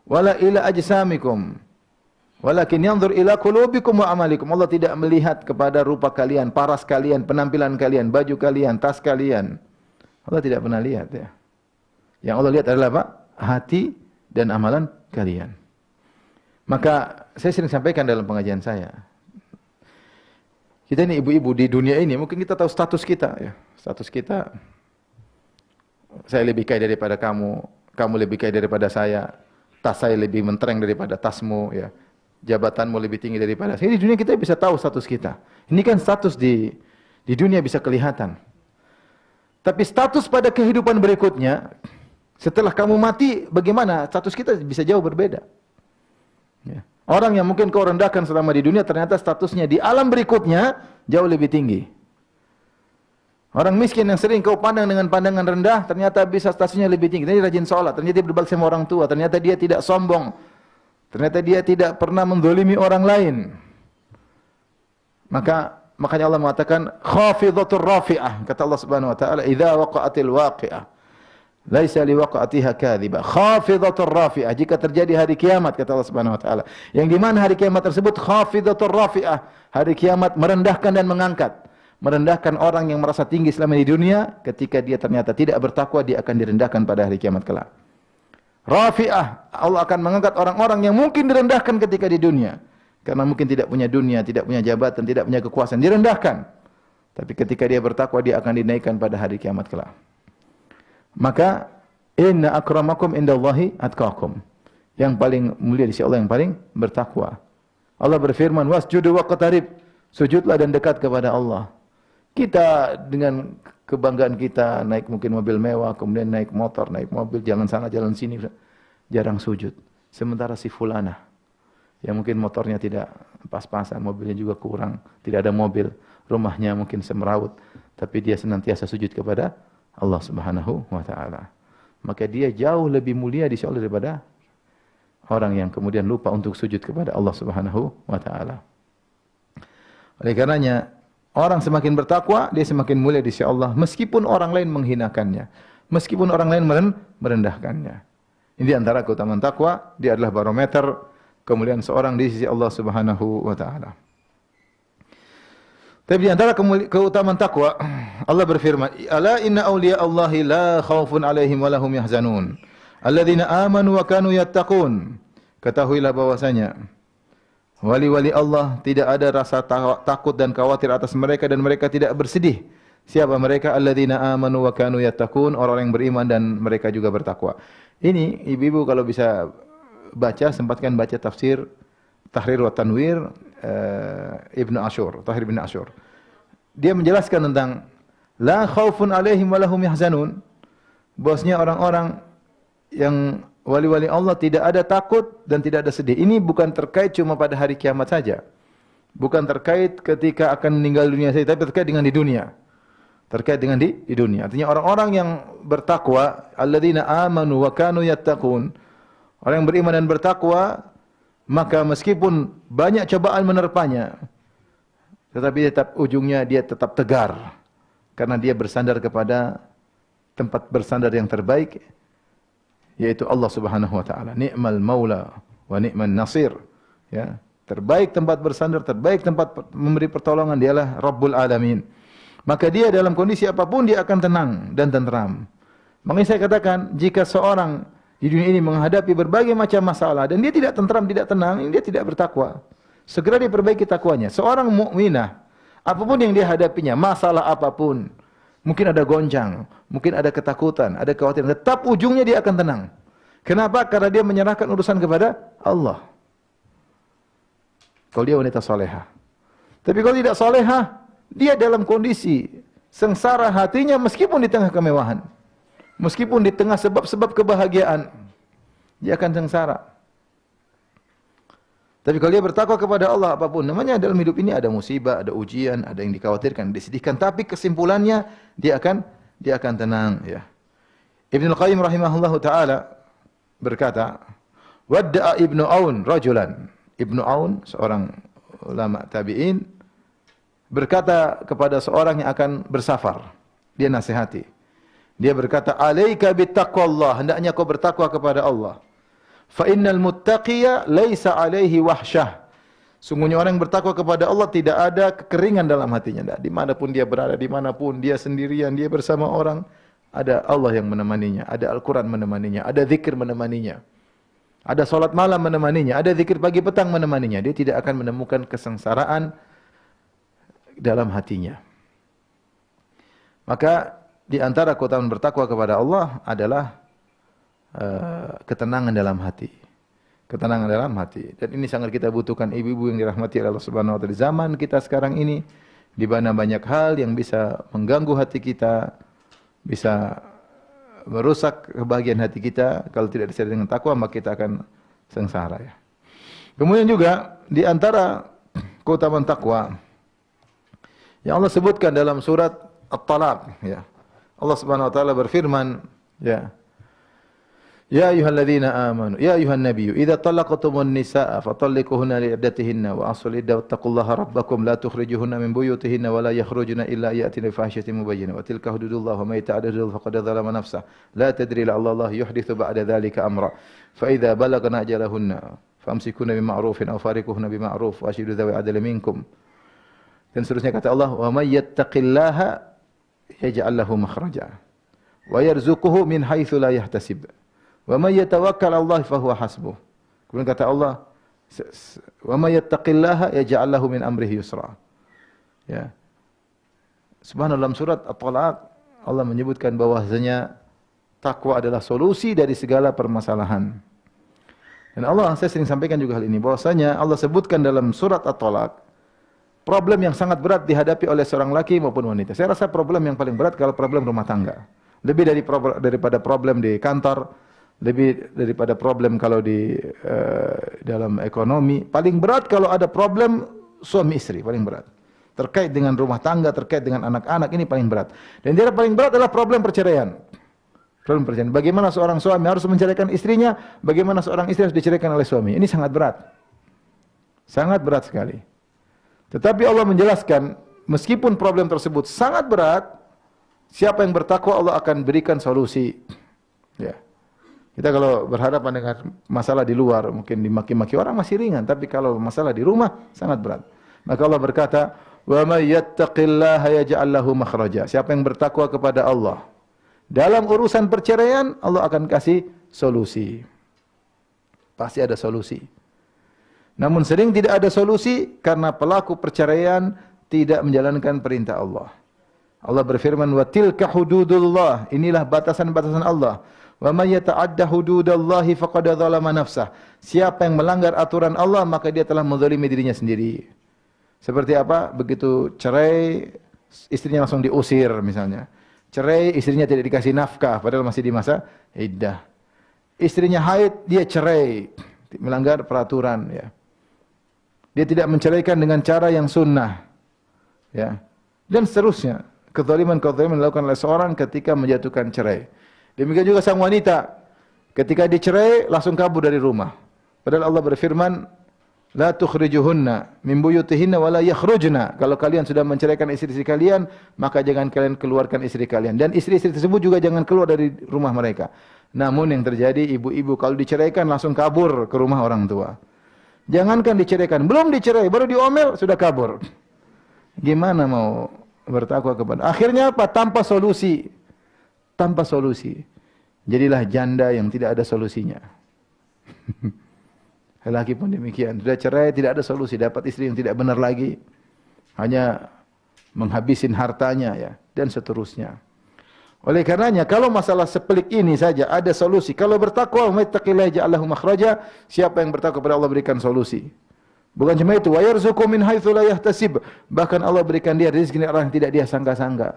wala ila ajsamikum, walakin yanzur ila qulubikum wa amalikum." Allah tidak melihat kepada rupa kalian, paras kalian, penampilan kalian, baju kalian, tas kalian. Allah tidak pernah lihat ya. Yang Allah lihat adalah apa? Hati dan amalan kalian. Maka saya sering sampaikan dalam pengajian saya, kita ini ibu-ibu di dunia ini, mungkin kita tahu status kita ya. Status kita, saya lebih kaya daripada kamu, kamu lebih kaya daripada saya, tas saya lebih mentereng daripada tasmu ya. Jabatanmu lebih tinggi daripada saya. Di dunia kita bisa tahu status kita. Ini kan status di dunia bisa kelihatan. Tapi status pada kehidupan berikutnya, setelah kamu mati, bagaimana? Status kita bisa jauh berbeda. Ya. Orang yang mungkin kau rendahkan selama di dunia, ternyata statusnya di alam berikutnya jauh lebih tinggi. Orang miskin yang sering kau pandang dengan pandangan rendah, ternyata bisa statusnya lebih tinggi. Dia rajin sholat, ternyata dia berbakti sama orang tua, ternyata dia tidak sombong, ternyata dia tidak pernah mendolimi orang lain. Makanya Allah mengatakan khafidhatur rafi'ah, kata Allah Subhanahu wa taala, "Idza waqa'atil waqi'ah, laisa liwaqa'atiha kadhiba." Khafidhatur rafi'ah, jika terjadi hari kiamat, kata Allah Subhanahu wa taala. Yang di mana hari kiamat tersebut? Khafidhatur rafi'ah, hari kiamat merendahkan dan mengangkat. Merendahkan orang yang merasa tinggi selama di dunia, ketika dia ternyata tidak bertakwa, dia akan direndahkan pada hari kiamat kelak. Rafi'ah, Allah akan mengangkat orang-orang yang mungkin direndahkan ketika di dunia, karena mungkin tidak punya dunia, tidak punya jabatan, tidak punya kekuasaan, direndahkan. Tapi ketika dia bertakwa, dia akan dinaikkan pada hari kiamat kelak. Maka inna akramakum indallahi atqakum. Yang paling mulia di sisi Allah yang paling bertakwa. Allah berfirman, "Wasjudu waqtarib." Sujudlah dan dekat kepada Allah. Kita dengan kebanggaan kita naik mungkin mobil mewah, kemudian naik motor, naik mobil, jalan sana, jalan sini, jarang sujud. Sementara si fulana, yang mungkin motornya tidak pas-pasan, mobilnya juga kurang, tidak ada mobil, rumahnya mungkin semeraut, tapi dia senantiasa sujud kepada Allah Subhanahu wa taala. Maka dia jauh lebih mulia di sisi Allah daripada orang yang kemudian lupa untuk sujud kepada Allah Subhanahu wa taala. Oleh karenanya, orang semakin bertakwa, dia semakin mulia di sisi Allah, meskipun orang lain menghinakannya, meskipun orang lain merendahkannya. Ini di antara keutamaan takwa, dia adalah barometer kemuliaan seorang di sisi Allah Subhanahu wa taala. Tapi di antara keutamaan takwa, Allah berfirman, "Ala inna awliya Allahi la khaufun alaihim wa lahum yahzanun, alladzina amanu wa kanu yattaqun." Ketahuilah bahwasanya wali-wali Allah tidak ada rasa takut dan khawatir atas mereka, dan mereka tidak bersedih. Siapa mereka? Alladzina amanu wa kanu yattaqun, orang yang beriman dan mereka juga bertakwa. Ini ibu-ibu kalau bisa baca, sempatkan baca tafsir Tahrir wa Tanwir Ibnu Ashur, Tahrir bin Ashur. Dia menjelaskan tentang la khaufun alaihim wa lahum yahzanun. Bahwasanya orang-orang yang wali-wali Allah tidak ada takut dan tidak ada sedih. Ini bukan terkait cuma pada hari kiamat saja. Bukan terkait ketika akan meninggal dunia saja, tapi terkait dengan di dunia. Terkait dengan di dunia. Artinya orang-orang yang bertakwa, alladzina amanu wa kanu yattaqun. Orang yang beriman dan bertakwa, maka meskipun banyak cobaan menerpanya, tetapi tetap ujungnya dia tetap tegar. Karena dia bersandar kepada tempat bersandar yang terbaik, yaitu Allah Subhanahu wa taala. Ni'mal maula wa ni'man nasir. Ya, terbaik tempat bersandar, terbaik tempat memberi pertolongan dialah Rabbul Alamin. Maka dia dalam kondisi apapun dia akan tenang dan tenteram. Makanya saya katakan, jika seorang di dunia ini menghadapi berbagai macam masalah dan dia tidak tenteram, tidak tenang, dia tidak bertakwa. Segera dia perbaiki takwanya. Seorang mukminah, apapun yang dia hadapinya, masalah apapun, mungkin ada goncang, mungkin ada ketakutan, ada kekhawatiran, tetap ujungnya dia akan tenang. Kenapa? Karena dia menyerahkan urusan kepada Allah. Kalau dia wanita salehah. Tapi kalau tidak salehah, dia dalam kondisi sengsara hatinya meskipun di tengah kemewahan. Meskipun di tengah sebab-sebab kebahagiaan, dia akan sengsara. Tapi kalau dia bertakwa kepada Allah, apapun namanya dalam hidup ini ada musibah, ada ujian, ada yang dikhawatirkan, disedihkan, tapi kesimpulannya dia akan tenang, ya. Ibnu Qayyim rahimahullahu taala berkata, "Wadda'a Ibnu Aun rajulan." Ibnu Aun, seorang ulama tabi'in, berkata kepada seorang yang akan bersafar. Dia nasihati. Dia berkata, "Alaika bittaqwallah." Hendaknya kau bertakwa kepada Allah. Fa innal muttaqiya laisa alaihi wahsyah. Sungguhnya orang yang bertakwa kepada Allah tidak ada kekeringan dalam hatinya. Dimanapun dia berada, dimanapun dia sendirian, dia bersama orang, ada Allah yang menemaninya, ada Al-Quran menemaninya, ada zikir menemaninya, ada salat malam menemaninya, ada zikir pagi petang menemaninya. Dia tidak akan menemukan kesengsaraan dalam hatinya. Maka di antara keutamaan bertakwa kepada Allah adalah ketenangan dalam hati. Ketenangan dalam hati. Dan ini sangat kita butuhkan ibu-ibu yang dirahmati Allah Subhanahu wa taala. Di zaman kita sekarang ini, di mana banyak hal yang bisa mengganggu hati kita, bisa merusak kebahagiaan hati kita. Kalau tidak disertai dengan takwa, maka kita akan sengsara, ya. Kemudian juga di antara keutamaan takwa yang Allah sebutkan dalam surat At-Talaq, ya. Allah Subhanahu wa taala berfirman, ya. Ya ayyuhalladzina amanu, ya ayyuhan nabiyyu, idza talaqtumun nisaa fatalliquhunna li'iddatihinna wa asul iddah wattaqullaha rabbakum la tukhrijuhunna min buyutihinna wa la yakhrujuna illa ya'tina bi fahishatin mubayyinah wa tilka hududullah wa may yata'adda hududallah faqad dzalama nafsah la tadri la'alla Allah yuhditsu ba'da dzalika amra fa idza balagna ajalahunna famsikuna bima'rufin aw fariquhunna bima'ruf wa ashidu dzawi adli minkum. Dan seterusnya kata Allah, wa may yattaqillaha yaj'al lahu makhraja wa yarzuquhu min haitsu la yahtasib. Wa may yatawakkal 'ala Allah fa huwa hasbuh. Kemudian kata Allah, wa may yattaqillaha yaj'al lahu min amrihi yusra. Ya. Subhanallah, dalam surat At-Talaq Allah menyebutkan bahwasanya takwa adalah solusi dari segala permasalahan. Dan Allah, saya sering sampaikan juga hal ini, bahwasanya Allah sebutkan dalam surat At-Talaq problem yang sangat berat dihadapi oleh seorang laki maupun wanita. Saya rasa problem yang paling berat kalau problem rumah tangga. Lebih daripada problem di kantor, lebih daripada problem kalau di dalam ekonomi. Paling berat kalau ada problem suami istri, paling berat. Terkait dengan rumah tangga, terkait dengan anak-anak, ini paling berat. Dan yang paling berat adalah problem perceraian. Problem perceraian. Bagaimana seorang suami harus menceraikan istrinya, bagaimana seorang istri harus diceraikan oleh suami. Ini sangat berat. Sangat berat sekali. Tetapi Allah menjelaskan, meskipun problem tersebut sangat berat, siapa yang bertakwa Allah akan berikan solusi. Ya. Kita kalau berhadapan dengan masalah di luar, mungkin dimaki-maki orang masih ringan, tapi kalau masalah di rumah sangat berat. Maka Allah berkata, "Wa may yattaqillaha yaj'al lahu makhraja." Siapa yang bertakwa kepada Allah, dalam urusan perceraian Allah akan kasih solusi. Pasti ada solusi. Namun sering tidak ada solusi karena pelaku perceraian tidak menjalankan perintah Allah. Allah berfirman, "Wa tilka hududullah." Inilah batasan-batasan Allah. Wa may yata'adda hududallahi faqad dzalama nafsah. Siapa yang melanggar aturan Allah maka dia telah menzalimi dirinya sendiri. Seperti apa? Begitu cerai, istrinya langsung diusir misalnya. Cerai, istrinya tidak dikasih nafkah padahal masih di masa iddah. Istrinya haid, dia cerai, melanggar peraturan ya. Dia tidak menceraikan dengan cara yang sunnah. Ya. Dan seterusnya. Kezaliman-kezaliman dilakukan oleh seorang ketika menjatuhkan cerai. Demikian juga sang wanita. Ketika dicerai, langsung kabur dari rumah. Padahal Allah berfirman, La tukhrijuhunna min buyutihinna wa la yakhrujna. Kalau kalian sudah menceraikan istri-istri kalian, maka jangan kalian keluarkan istri kalian. Dan istri-istri tersebut juga jangan keluar dari rumah mereka. Namun yang terjadi, ibu-ibu kalau diceraikan langsung kabur ke rumah orang tua. Jangankan diceraikan, belum dicerai, baru diomel, sudah kabur. Gimana mau bertakwa kepada? Akhirnya apa? Tanpa solusi. Tanpa solusi. Jadilah janda yang tidak ada solusinya. Lelaki pun demikian. Sudah cerai, tidak ada solusi. Dapat istri yang tidak benar lagi. Hanya menghabisin hartanya ya. Dan seterusnya. Oleh karenanya, kalau masalah sepelik ini saja ada solusi. Kalau bertakwa, "Ma'ittaqillaha ja'allahu makhraja." Siapa yang bertakwa kepada Allah berikan solusi. Bukan cuma itu, "Wa yarzuqu min haitsu la yahtasib." Bahkan Allah berikan dia rezeki dari arah yang tidak dia sangka-sangka.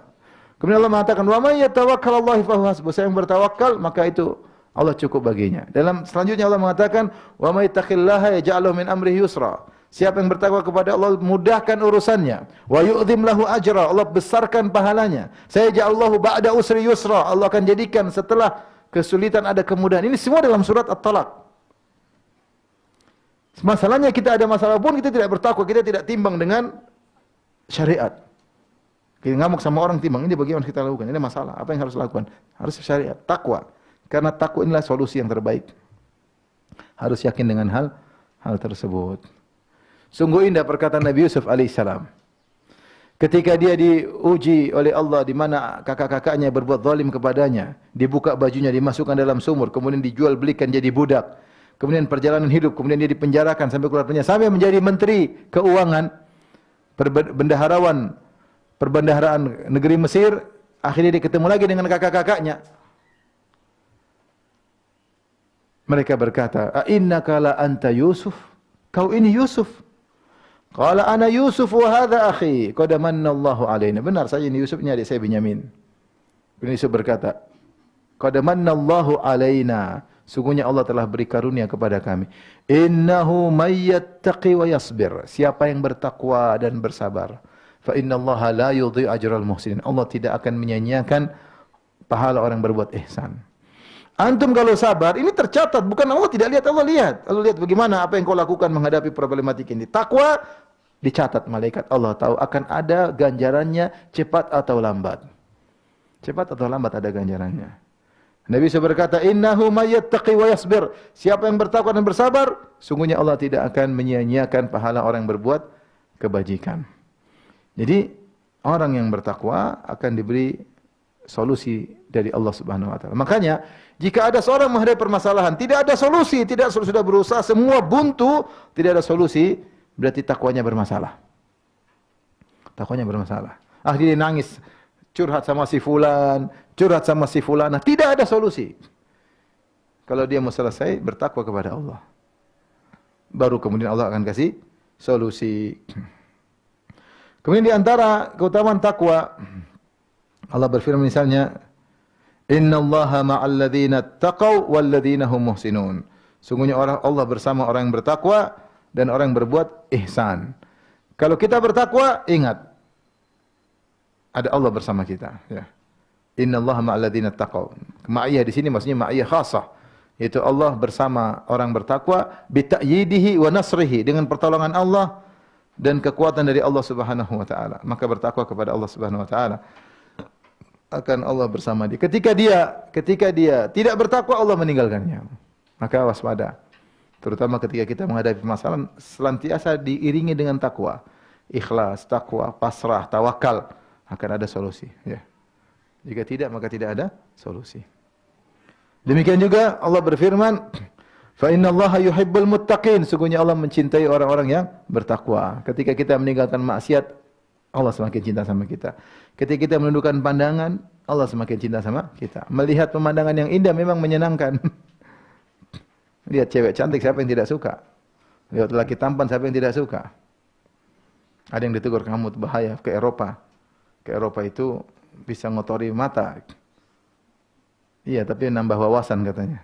Kemudian Allah mengatakan, "Wa may yatawakkal 'alallahi fa huwa hasbuh." Siapa yang bertawakal, maka itu Allah cukup baginya. Dalam selanjutnya Allah mengatakan, "Wa may yattaqillaha yaj'al lahu min amrihi yusra." Siapa yang bertakwa kepada Allah mudahkan urusannya. Wa yu'dhim lahu ajra. Allah besarkan pahalanya. Saya ja'allahu ba'da usri yusra. Allah akan jadikan setelah kesulitan ada kemudahan. Ini semua dalam surat At-Talaq. Masalahnya kita ada masalah pun kita tidak bertakwa, kita tidak timbang dengan syariat. Kita ngamuk sama orang timbang, ini bagaimana kita lakukan? Ini masalah. Apa yang harus lakukan? Harus syariat, takwa. Karena takwa inilah solusi yang terbaik. Harus yakin dengan hal tersebut. Sungguh indah perkataan Nabi Yusuf alaihissalam. Ketika dia diuji oleh Allah di mana kakak-kakaknya berbuat zalim kepadanya, dibuka bajunya, dimasukkan dalam sumur, kemudian dijual belikan jadi budak. Kemudian perjalanan hidup, kemudian dia dipenjarakan sampai keluar penjara, sampai menjadi menteri keuangan, perbendaharaan negeri Mesir. Akhirnya dia ketemu lagi dengan kakak-kakaknya. Mereka berkata, "A innaka la anta Yusuf?" Kau ini Yusuf. Qala ana Yusuf wa hadha akhi, qad manna Allahu alaina. Benar saja ini Yusuf, ini adik saya Binyamin. Yusuf berkata, "Qad manna Allahu alaina." Sungguhnya Allah telah beri karunia kepada kami. Innahu may yattaqi wa yasbir. Siapa yang bertakwa dan bersabar, fa innallaha la yudhi'u ajral muhsinin. Allah tidak akan menyia-nyiakan pahala orang berbuat ihsan. Antum kalau sabar, ini tercatat, bukan Allah tidak lihat, Allah lihat. Allah lihat bagaimana apa yang kau lakukan menghadapi problematik ini. Takwa dicatat malaikat, Allah tahu akan ada ganjarannya cepat atau lambat. Cepat atau lambat ada ganjarannya. Nabi SAW berkata, "Innahu may yattaqi wa yasbir." Siapa yang bertakwa dan bersabar, sungguhnya Allah tidak akan menyia-nyiakan pahala orang yang berbuat kebajikan. Jadi, orang yang bertakwa akan diberi solusi dari Allah Subhanahu wa taala. Makanya, jika ada seorang menghadapi permasalahan, tidak ada solusi, sudah berusaha semua buntu, tidak ada solusi, berarti takwanya bermasalah. Takwanya bermasalah. Akhirnya dia nangis, curhat sama si fulan, curhat sama si fulana, tidak ada solusi. Kalau dia mau selesai, bertakwa kepada Allah. Baru kemudian Allah akan kasih solusi. Kemudian di antara keutamaan takwa, Allah berfirman misalnya, "Innallaha ma'al ladzina taqaw wal ladzina hum muhsinun." Sungguhnya Allah bersama orang yang bertakwa dan orang yang berbuat ihsan. Kalau kita bertakwa, ingat ada Allah bersama kita, ya. Innallaha ma'al ladzina taqaw. Ma'iyah di sini maksudnya ma'iyah khassah, yaitu Allah bersama orang bertakwa bi ta'yidihi wa nasrihi, dengan pertolongan Allah dan kekuatan dari Allah Subhanahu wa taala. Maka bertakwa kepada Allah Subhanahu wa taala, akan Allah bersama dia. Ketika dia tidak bertakwa, Allah meninggalkannya. Maka waspada. Terutama ketika kita menghadapi masalah, senantiasa diiringi dengan takwa. Ikhlas, takwa, pasrah, tawakal, akan ada solusi, ya. Jika tidak, maka tidak ada solusi. Demikian juga Allah berfirman, "Fa innallaha yuhibbul muttaqin." Sungguhnya Allah mencintai orang-orang yang bertakwa. Ketika kita meninggalkan maksiat, Allah semakin cinta sama kita. Ketika kita menundukkan pandangan, Allah semakin cinta sama kita. Melihat pemandangan yang indah memang menyenangkan. Lihat cewek cantik, siapa yang tidak suka? Lihat laki tampan, siapa yang tidak suka? Ada yang ditegur, kamu bahaya ke Eropa. Ke Eropa itu bisa ngotori mata. Iya, tapi nambah wawasan katanya.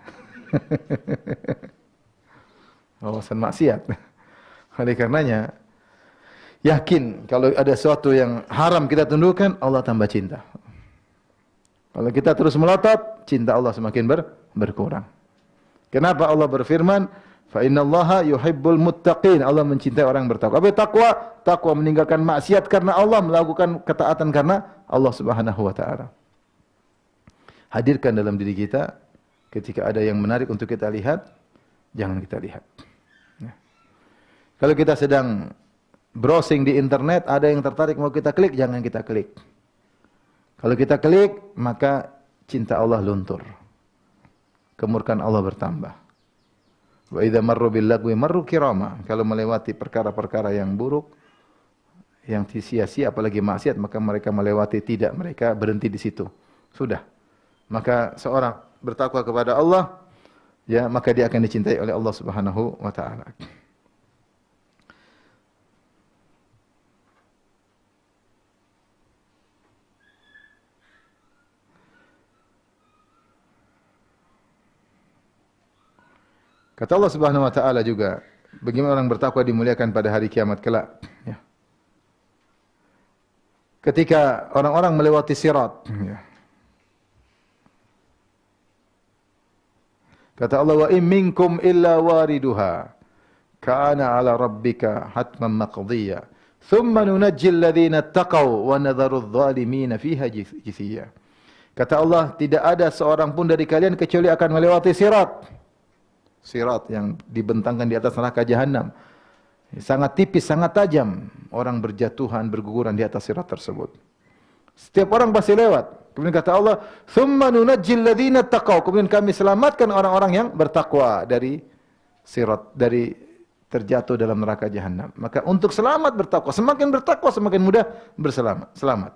Wawasan maksiat. Oleh karenanya, yakin kalau ada sesuatu yang haram kita tundukkan, Allah tambah cinta. Kalau kita terus melotot, cinta Allah semakin berkurang. Kenapa Allah berfirman, fa innallaha yuhibbul muttaqin. Allah mencintai orang bertakwa. Apa takwa? Takwa meninggalkan maksiat karena Allah, melakukan ketaatan karena Allah Subhanahu wa taala. Hadirkan dalam diri kita ketika ada yang menarik untuk kita lihat, jangan kita lihat. Ya. Kalau kita sedang browsing di internet, ada yang tertarik mau kita klik, jangan kita klik. Kalau kita klik, maka cinta Allah luntur. Kemurkaan Allah bertambah. Wa idza marru bil lagwi marru kirama. Kalau melewati perkara-perkara yang buruk, yang sia-sia apalagi maksiat, maka mereka melewati tidak, mereka berhenti di situ. Sudah. Maka seorang bertakwa kepada Allah, ya, maka dia akan dicintai oleh Allah Subhanahu wa taala. Kata Allah Subhanahu wa taala juga, bagaimana orang bertakwa dimuliakan pada hari kiamat kelak, ya. Ketika orang-orang melewati sirat, ya. Kata Allah, wa in minkum illa wariduha kana 'ala rabbika hatman maqdiyya thumma nunajjil ladzina taqaw wa nadharu adh-dhalimina fiha jithiya. Kata Allah, tidak ada seorang pun dari kalian kecuali akan melewati sirat. Sirat yang dibentangkan di atas neraka jahanam. Sangat tipis, sangat tajam. Orang berjatuhan, berguguran di atas sirat tersebut. Setiap orang pasti lewat. Kemudian kata Allah, "Tsumma nunajjil ladzina taqaw." Kemudian kami selamatkan orang-orang yang bertakwa dari sirat, dari terjatuh dalam neraka jahanam. Maka untuk selamat bertakwa, semakin mudah selamat.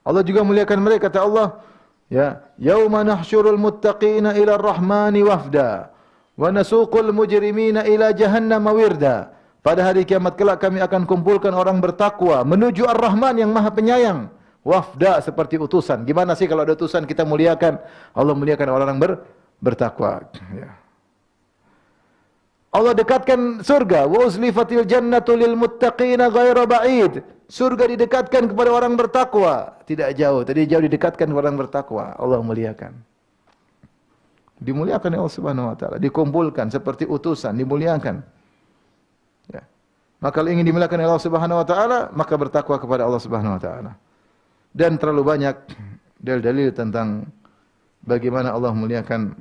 Allah juga muliakan mereka, kata Allah, ya, "Yauma nahsyurul muttaqina ila ar-rahmani wafda. Wa nasuqul mujrimina ila jahannam wirda." Pada hari kiamat kelak kami akan kumpulkan orang bertakwa menuju Ar-Rahman yang Maha Penyayang. Wafda seperti utusan. Gimana sih kalau ada utusan kita muliakan? Allah muliakan orang-orang bertakwa. Ya. Allah dekatkan surga. Wa uzlifatil jannatu lil muttaqina ghaira ba'id. Surga didekatkan kepada orang bertakwa. Tidak jauh. Tadi jauh didekatkan kepada orang bertakwa. Allah muliakan. Dimuliakan oleh Allah Subhanahu wa taala, dikumpulkan seperti utusan, dimuliakan. Ya. Maka kalau ingin dimuliakan oleh Allah Subhanahu wa taala, maka bertakwa kepada Allah Subhanahu wa taala. Dan terlalu banyak dalil-dalil tentang bagaimana Allah memuliakan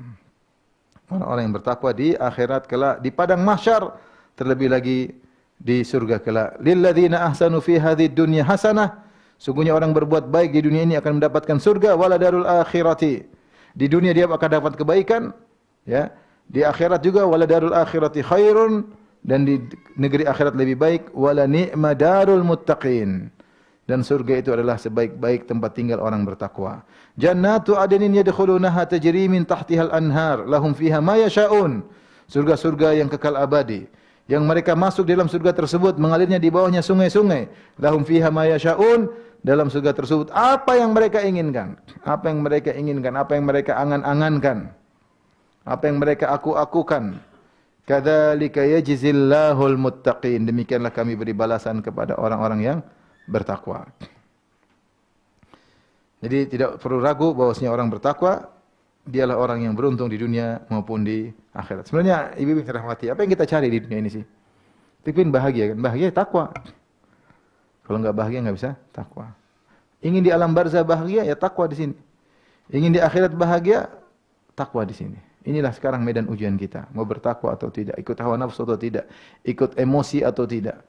orang-orang yang bertakwa di akhirat kelak, di padang mahsyar, terlebih lagi di surga kelak. Lilladzina ahsanu fi hadhid dunya hasanah. Sungguhnya orang berbuat baik di dunia ini akan mendapatkan surga, wala darul akhirati. Di dunia dia akan dapat kebaikan, ya. Di akhirat juga wala darul akhirati khairun, dan di negeri akhirat lebih baik, wala ni'ma darul muttaqin. Dan surga itu adalah sebaik-baik tempat tinggal orang bertakwa. Jannatu adnin yadkhulunaha tajri min tahtihal anhar, lahum fiha ma yasha'un. Surga-surga yang kekal abadi, yang mereka masuk dalam surga tersebut mengalirnya di bawahnya sungai-sungai. Lahum fiha ma yasha'un. Dalam surga tersebut apa yang mereka inginkan, apa yang mereka inginkan, apa yang mereka angan-angankan, apa yang mereka aku-akukan. Kadzalika yajzillahul muttaqin. Demikianlah kami beri balasan kepada orang-orang yang bertakwa. Jadi tidak perlu ragu bahwasanya orang bertakwa dialah orang yang beruntung di dunia maupun di akhirat. Sebenarnya ibu-ibu yang dirahmati, apa yang kita cari di dunia ini sih? Pipin bahagia kan? Bahagia takwa. Kalau enggak bahagia enggak bisa takwa. Ingin di alam barzah bahagia, ya takwa di sini. Ingin di akhirat bahagia, takwa di sini. Inilah sekarang medan ujian kita. Mau bertakwa atau tidak, ikut hawa nafsu atau tidak, ikut emosi atau tidak.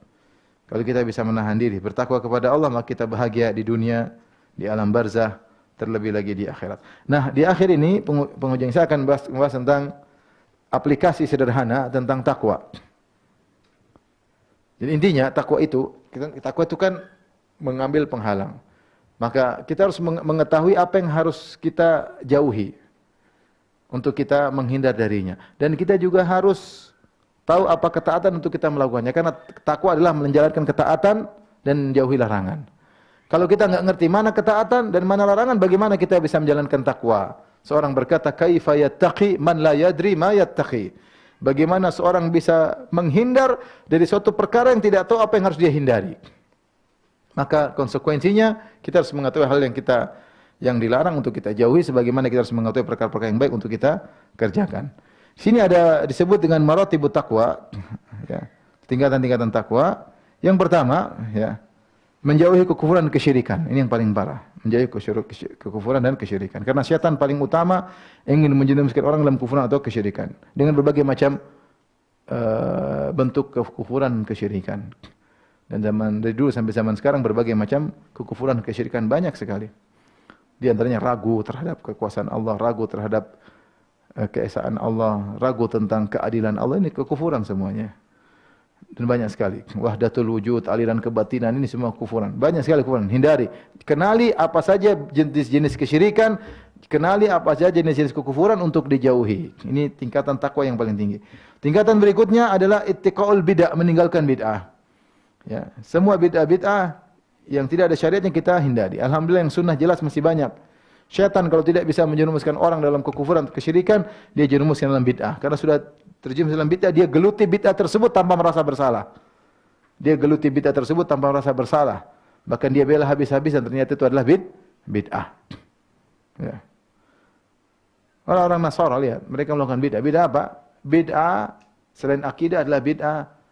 Kalau kita bisa menahan diri, bertakwa kepada Allah, maka kita bahagia di dunia, di alam barzah, terlebih lagi di akhirat. Nah, di akhir ini pengujian saya akan membahas tentang aplikasi sederhana tentang takwa. Jadi intinya takwa itu kan mengambil penghalang. Maka kita harus mengetahui apa yang harus kita jauhi untuk kita menghindar darinya. Dan kita juga harus tahu apa ketaatan untuk kita melakukannya. Karena takwa adalah menjalankan ketaatan dan menjauhi larangan. Kalau kita nggak ngerti mana ketaatan dan mana larangan, bagaimana kita bisa menjalankan takwa? Seorang berkata, kaifa yattaqi man la yadri ma yattaqi. Bagaimana seorang bisa menghindar dari suatu perkara yang tidak tahu apa yang harus dia hindari? Maka konsekuensinya kita harus mengetahui hal yang dilarang untuk kita jauhi, sebagaimana kita harus mengetahui perkara-perkara yang baik untuk kita kerjakan. Sini ada disebut dengan maratibut taqwa, ya, tingkatan-tingkatan takwa. Yang pertama, ya, menjauhi kekufuran dan kesyirikan. Ini yang paling parah. Menjauhi kekufuran dan kesyirikan. Karena syaitan paling utama ingin menjerumuskan orang dalam kekufuran atau kesyirikan dengan berbagai macam bentuk kekufuran dan kesyirikan. Dan dari dulu sampai zaman sekarang berbagai macam kekufuran dan kesyirikan banyak sekali. Di antaranya ragu terhadap kekuasaan Allah, ragu terhadap keesaan Allah, ragu tentang keadilan Allah. Ini kekufuran semuanya. Dan banyak sekali. Wahdatul wujud, aliran kebatinan, ini semua kufuran. Banyak sekali kufuran. Hindari. Kenali apa saja jenis-jenis kesyirikan, kenali apa saja jenis-jenis kekufuran untuk dijauhi. Ini tingkatan takwa yang paling tinggi. Tingkatan berikutnya adalah ittiqaul bid'ah, meninggalkan bid'ah. Ya, semua bid'ah yang tidak ada syariatnya kita hindari. Alhamdulillah yang sunnah jelas masih banyak. Syaitan kalau tidak bisa menjerumuskan orang dalam kekufuran, kesyirikan, dia jerumuskan dalam bid'ah. Karena sudah terjerumus dalam bid'ah, dia geluti bid'ah tersebut tanpa merasa bersalah. Dia geluti bid'ah tersebut tanpa merasa bersalah. Bahkan dia bela habis-habisan, ternyata itu adalah bid'ah. Ya. Orang-orang Nasara lihat, mereka melakukan bid'ah. Bid'ah apa? Bid'ah selain akidah adalah bid'ah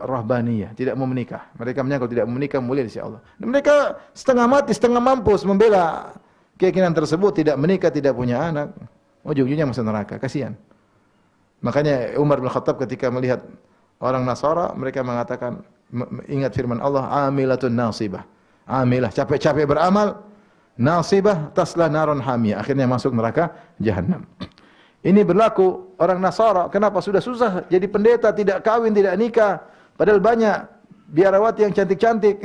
rahbaniyah, tidak mau menikah. Mereka menyangka kalau tidak mau menikah mulia di sisi Allah. Dan mereka setengah mati, setengah mampus membela keyakinan tersebut, tidak menikah, tidak punya anak. Ujung-ujungnya masuk neraka, kasihan. Makanya Umar bin Khattab ketika melihat orang Nasara, mereka mengatakan, ingat firman Allah, amilatun nasibah. Amilah, capek-capek beramal, nasibah taslah naron hamiyah. Akhirnya masuk neraka jahanam. Ini berlaku orang Nasara. Kenapa? Sudah susah jadi pendeta, tidak kawin, tidak nikah. Padahal banyak biarawati yang cantik-cantik.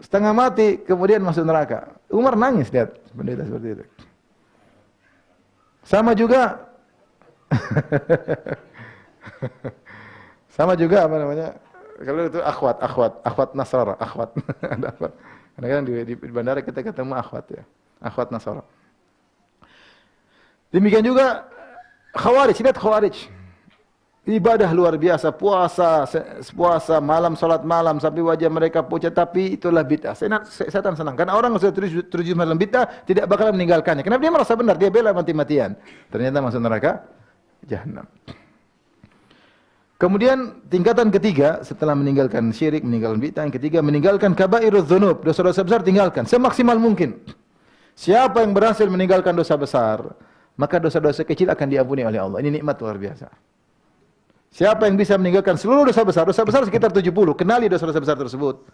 Setengah mati, kemudian masuk neraka. Umar nangis lihat pendeta seperti itu. Sama juga sama juga apa namanya? Kalau itu akhwat Nasara, akhwat. Ada akhwat. Kadang-kadang di bandara kita ketemu akhwat ya. Akhwat Nasara. Demikian juga Khawarij, lihat Khawarij. Ibadah luar biasa, puasa malam, salat malam sampai wajah mereka pucat, tapi itulah bid'ah. Setan senang karena orang yang sudah terjun dalam bid'ah tidak bakalan meninggalkannya. Kenapa? Dia merasa benar, dia bela mati-matian. Ternyata masuk neraka jahanam. Kemudian tingkatan ketiga setelah meninggalkan syirik, meninggalkan bid'ah, yang ketiga meninggalkan kabairudz dzunub, dosa-dosa besar tinggalkan semaksimal mungkin. Siapa yang berhasil meninggalkan dosa besar, maka dosa-dosa kecil akan diampuni oleh Allah. Ini nikmat luar biasa. Siapa yang bisa meninggalkan seluruh dosa besar sekitar 70, kenali dosa-dosa besar tersebut.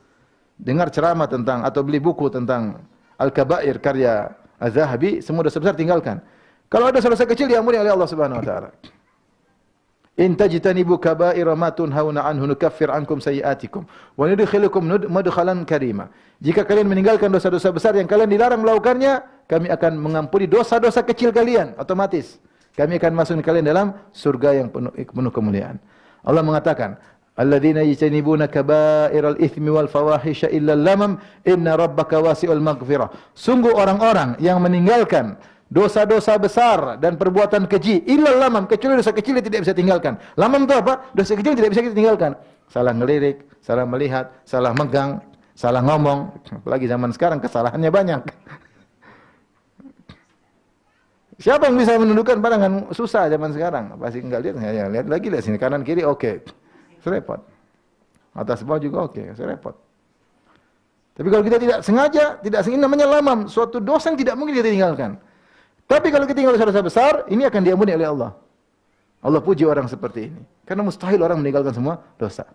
Dengar ceramah tentang atau beli buku tentang Al-Kabair karya Az-Zahabi, semua dosa besar tinggalkan. Kalau ada dosa-dosa kecil diampuni oleh Allah Subhanahu wa taala. In tajtanibu kaba'ira ma tunhauna anhu nukaffir ankum sayi'atikum wa nudkhilukum madkhalan karima. Jika kalian meninggalkan dosa-dosa besar yang kalian dilarang melakukannya, kami akan mengampuni dosa-dosa kecil kalian otomatis. Kami akan masukkan kalian dalam surga yang penuh kemuliaan. Allah mengatakan, alladzina yajtanibuna kaba'iral itsmi wal fawahisha illa lamam inna rabbaka wasi'ul maghfirah. Sungguh orang-orang yang meninggalkan dosa-dosa besar dan perbuatan keji illa lamam, kecuali dosa kecil yang tidak bisa tinggalkan. Lamam itu apa? Dosa kecil yang tidak bisa kita tinggalkan. Salah ngelirik, salah melihat, salah megang, salah ngomong. Apalagi zaman sekarang kesalahannya banyak. Siapa yang bisa menundukkan pandangan? Susah zaman sekarang. Pasti enggak lihat, ya, lihat lagi, lihat sini kanan kiri, oke. Serepot. Atas bawah juga oke, serepot. Tapi kalau kita tidak sengaja, ini namanya lamam, suatu dosa yang tidak mungkin kita tinggalkan. Tapi kalau kita tinggal dosa-dosa besar, ini akan diampuni oleh Allah. Allah puji orang seperti ini. Karena mustahil orang meninggalkan semua dosa.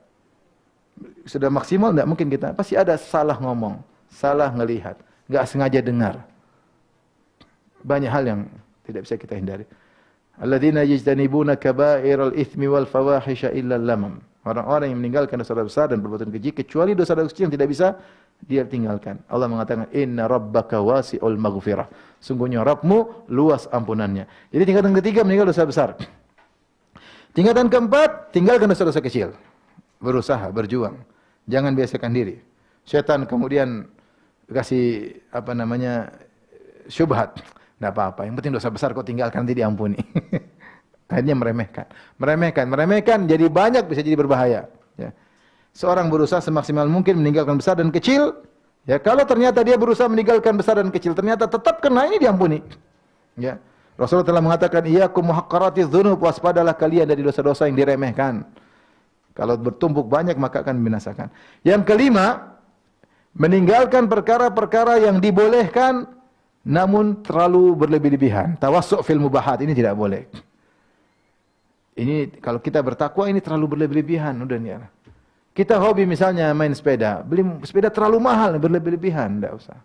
Sudah maksimal, tidak mungkin kita. Pasti ada salah ngomong, salah ngelihat, enggak sengaja dengar. Banyak hal yang tidak bisa kita hindari. Alladzina yajtanibuna kaba'iral itsmi wal fawahisha illa lamam. Orang-orang yang meninggalkan dosa besar dan perbuatan keji kecuali dosa-dosa kecil yang tidak bisa dia tinggalkan. Allah mengatakan, inna rabbaka wasi'ul maghfirah. Sungguhnya Rabbmu luas ampunannya. Jadi tingkatan ketiga meninggal dosa besar. Tingkatan keempat, tinggalkan dosa-dosa kecil. Berusaha, berjuang. Jangan biasakan diri. Syaitan kemudian kasih syubhat. Tidak apa-apa, yang penting dosa besar kau tinggalkan, nanti diampuni. Akhirnya meremehkan, jadi banyak, bisa jadi berbahaya. Ya. Seorang berusaha semaksimal mungkin meninggalkan besar dan kecil. Ya, kalau ternyata dia berusaha meninggalkan besar dan kecil, ternyata tetap kena, ini diampuni. Ya. Rasulullah telah mengatakan, iyyakum muhaqqaratiz dzunub, waspadalah kalian dari dosa-dosa yang diremehkan. Kalau bertumpuk banyak maka akan membinasakan. Yang kelima, meninggalkan perkara-perkara yang dibolehkan namun terlalu berlebih-lebihan. Tawassu' fil mubahat, ini tidak boleh. Ini kalau kita bertakwa ini terlalu berlebih-lebihan, udah nih. Kita hobi misalnya main sepeda, beli sepeda terlalu mahal, berlebih-lebihan, enggak usah.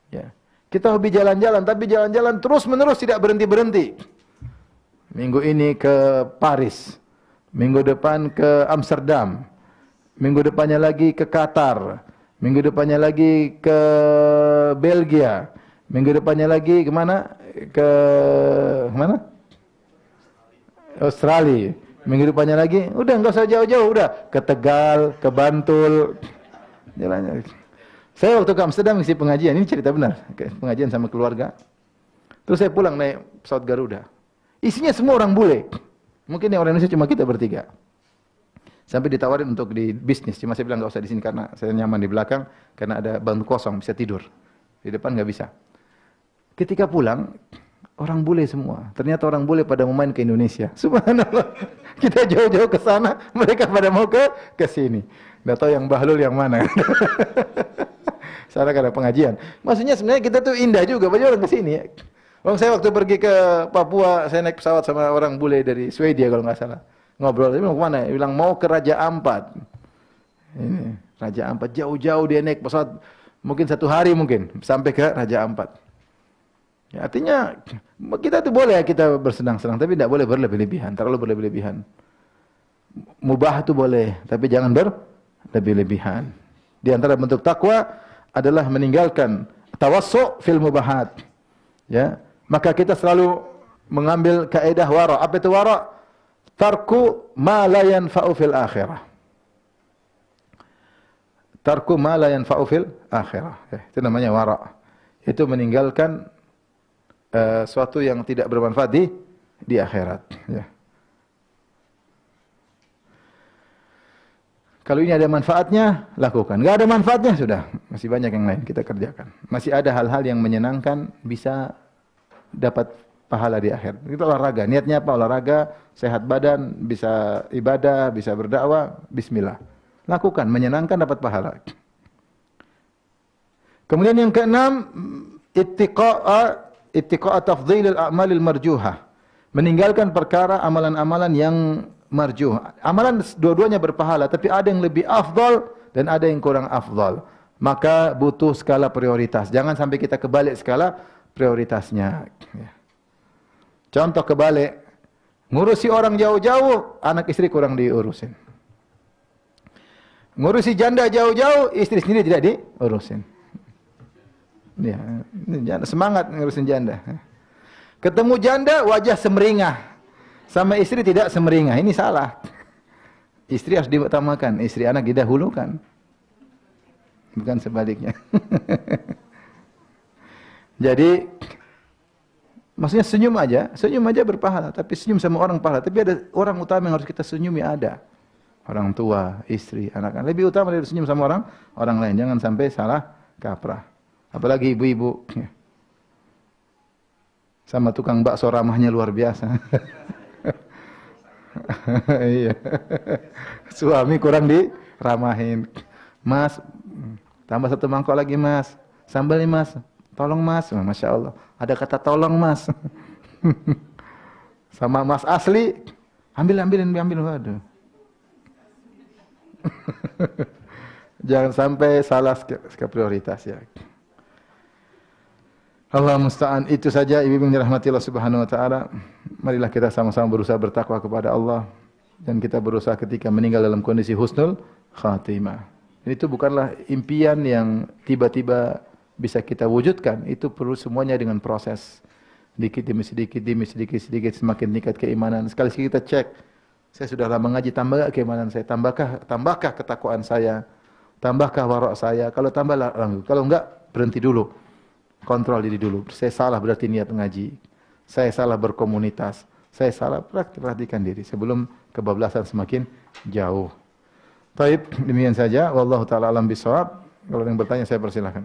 Ya. Kita hobi jalan-jalan, tapi jalan-jalan terus-menerus tidak berhenti-berhenti. Minggu ini ke Paris, minggu depan ke Amsterdam, minggu depannya lagi ke Qatar, minggu depannya lagi ke Belgia, minggu depannya lagi kemana? Ke mana? Australia. Minggu depannya lagi, udah enggak usah jauh-jauh, udah ke Tegal, ke Bantul, jalannya. Saya waktu ke Amsterdam ngisi pengajian, ini cerita benar, pengajian sama keluarga. Terus saya pulang naik pesawat Garuda. Isinya semua orang bule. Mungkin yang orang Indonesia cuma kita bertiga. Sampai ditawarin untuk di bisnis, cuma saya bilang enggak usah di sini karena saya nyaman di belakang, karena ada bangku kosong bisa tidur. Di depan enggak bisa. Ketika pulang, orang bule semua. Ternyata orang bule pada mau main ke Indonesia. Subhanallah. Kita jauh-jauh ke sana, mereka pada mau ke sini. Enggak tahu yang bahlul yang mana. Sana ada pengajian. Maksudnya sebenarnya kita tuh indah juga, banyak orang ke sini ya. Saya waktu pergi ke Papua, saya naik pesawat sama orang bule dari Swedia kalau nggak salah. Ngobrol, dia bilang kemana? Dia bilang mau ke Raja Ampat. Ini Raja Ampat, jauh-jauh dia naik pesawat, mungkin 1 hari mungkin sampai ke Raja Ampat. Ya, artinya kita tuh boleh kita bersenang-senang, tapi tidak boleh berlebih-lebihan, terlalu berlebih-lebihan. Mubah itu boleh, tapi jangan berlebih-lebihan. Di antara bentuk takwa adalah meninggalkan tawassu' fil mubahat. Ya, maka kita selalu mengambil kaidah wara'. Apa itu wara'? Tarku ma la yanfa'u fil akhirah. Tarku ma la yanfa'u fil akhirah. Ya, itu namanya wara'. Itu meninggalkan suatu yang tidak bermanfaat di akhirat. Ya. Kalau ini ada manfaatnya, lakukan. Enggak ada manfaatnya, sudah. Masih banyak yang lain kita kerjakan. Masih ada hal-hal yang menyenangkan, bisa dapat pahala di akhir. Kita olahraga. Niatnya apa? Olahraga, sehat badan, bisa ibadah, bisa berdakwah. Bismillah. Lakukan, menyenangkan, dapat pahala. Kemudian yang keenam, ittiqa'a tafdhilil a'malil marjuhah. Meninggalkan perkara amalan-amalan yang marjuh. Amalan dua-duanya berpahala, tapi ada yang lebih afdal dan ada yang kurang afdal. Maka butuh skala prioritas. Jangan sampai kita kebalik skala prioritasnya. Contoh kebalik, ngurusi orang jauh-jauh, anak istri kurang diurusin. Ngurusi janda jauh-jauh, istri sendiri tidak diurusin. Ya, semangat ngurusin janda. Ketemu janda wajah semeringah, sama istri tidak semeringah. Ini salah. Istri harus diutamakan, istri anak didahulukan. Bukan sebaliknya. Jadi maksudnya senyum aja berpahala. Tapi senyum sama orang pahala. Tapi ada orang utama yang harus kita senyumi ada. Orang tua, istri, anak-anak. Lebih utama dari senyum sama orang lain. Jangan sampai salah kaprah. Apalagi ibu-ibu. Sama tukang bakso ramahnya luar biasa. Iya. Suami kurang diramahin. Mas, tambah 1 mangkok lagi mas. Sambal nih mas. Tolong mas. Masya Allah. Ada kata tolong mas. Sama mas asli. Ambil. Waduh. Jangan sampai salah prioritas ya. Allah musta'an. Itu saja ibu-ibu yang dirahmati Allah Subhanahu wa taala. Marilah kita sama-sama berusaha bertakwa kepada Allah dan kita berusaha ketika meninggal dalam kondisi husnul khatimah. Itu bukanlah impian yang tiba-tiba bisa kita wujudkan. Itu perlu semuanya dengan proses. Sedikit demi sedikit, sedikit, semakin meningkat keimanan. Sekali-sekali kita cek, saya sudah lama ngaji, tambah gak keimanan saya? Tambahkah ketakwaan saya? Tambahkah warok saya? Kalau tambah, kalau enggak, berhenti dulu. Kontrol diri dulu. Saya salah berarti niat ngaji. Saya salah berkomunitas. Saya salah, perhatikan diri sebelum kebablasan semakin jauh. Taib, demikian saja. Wallahu ta'ala alam bisawab. Kalau ada yang bertanya, saya persilahkan.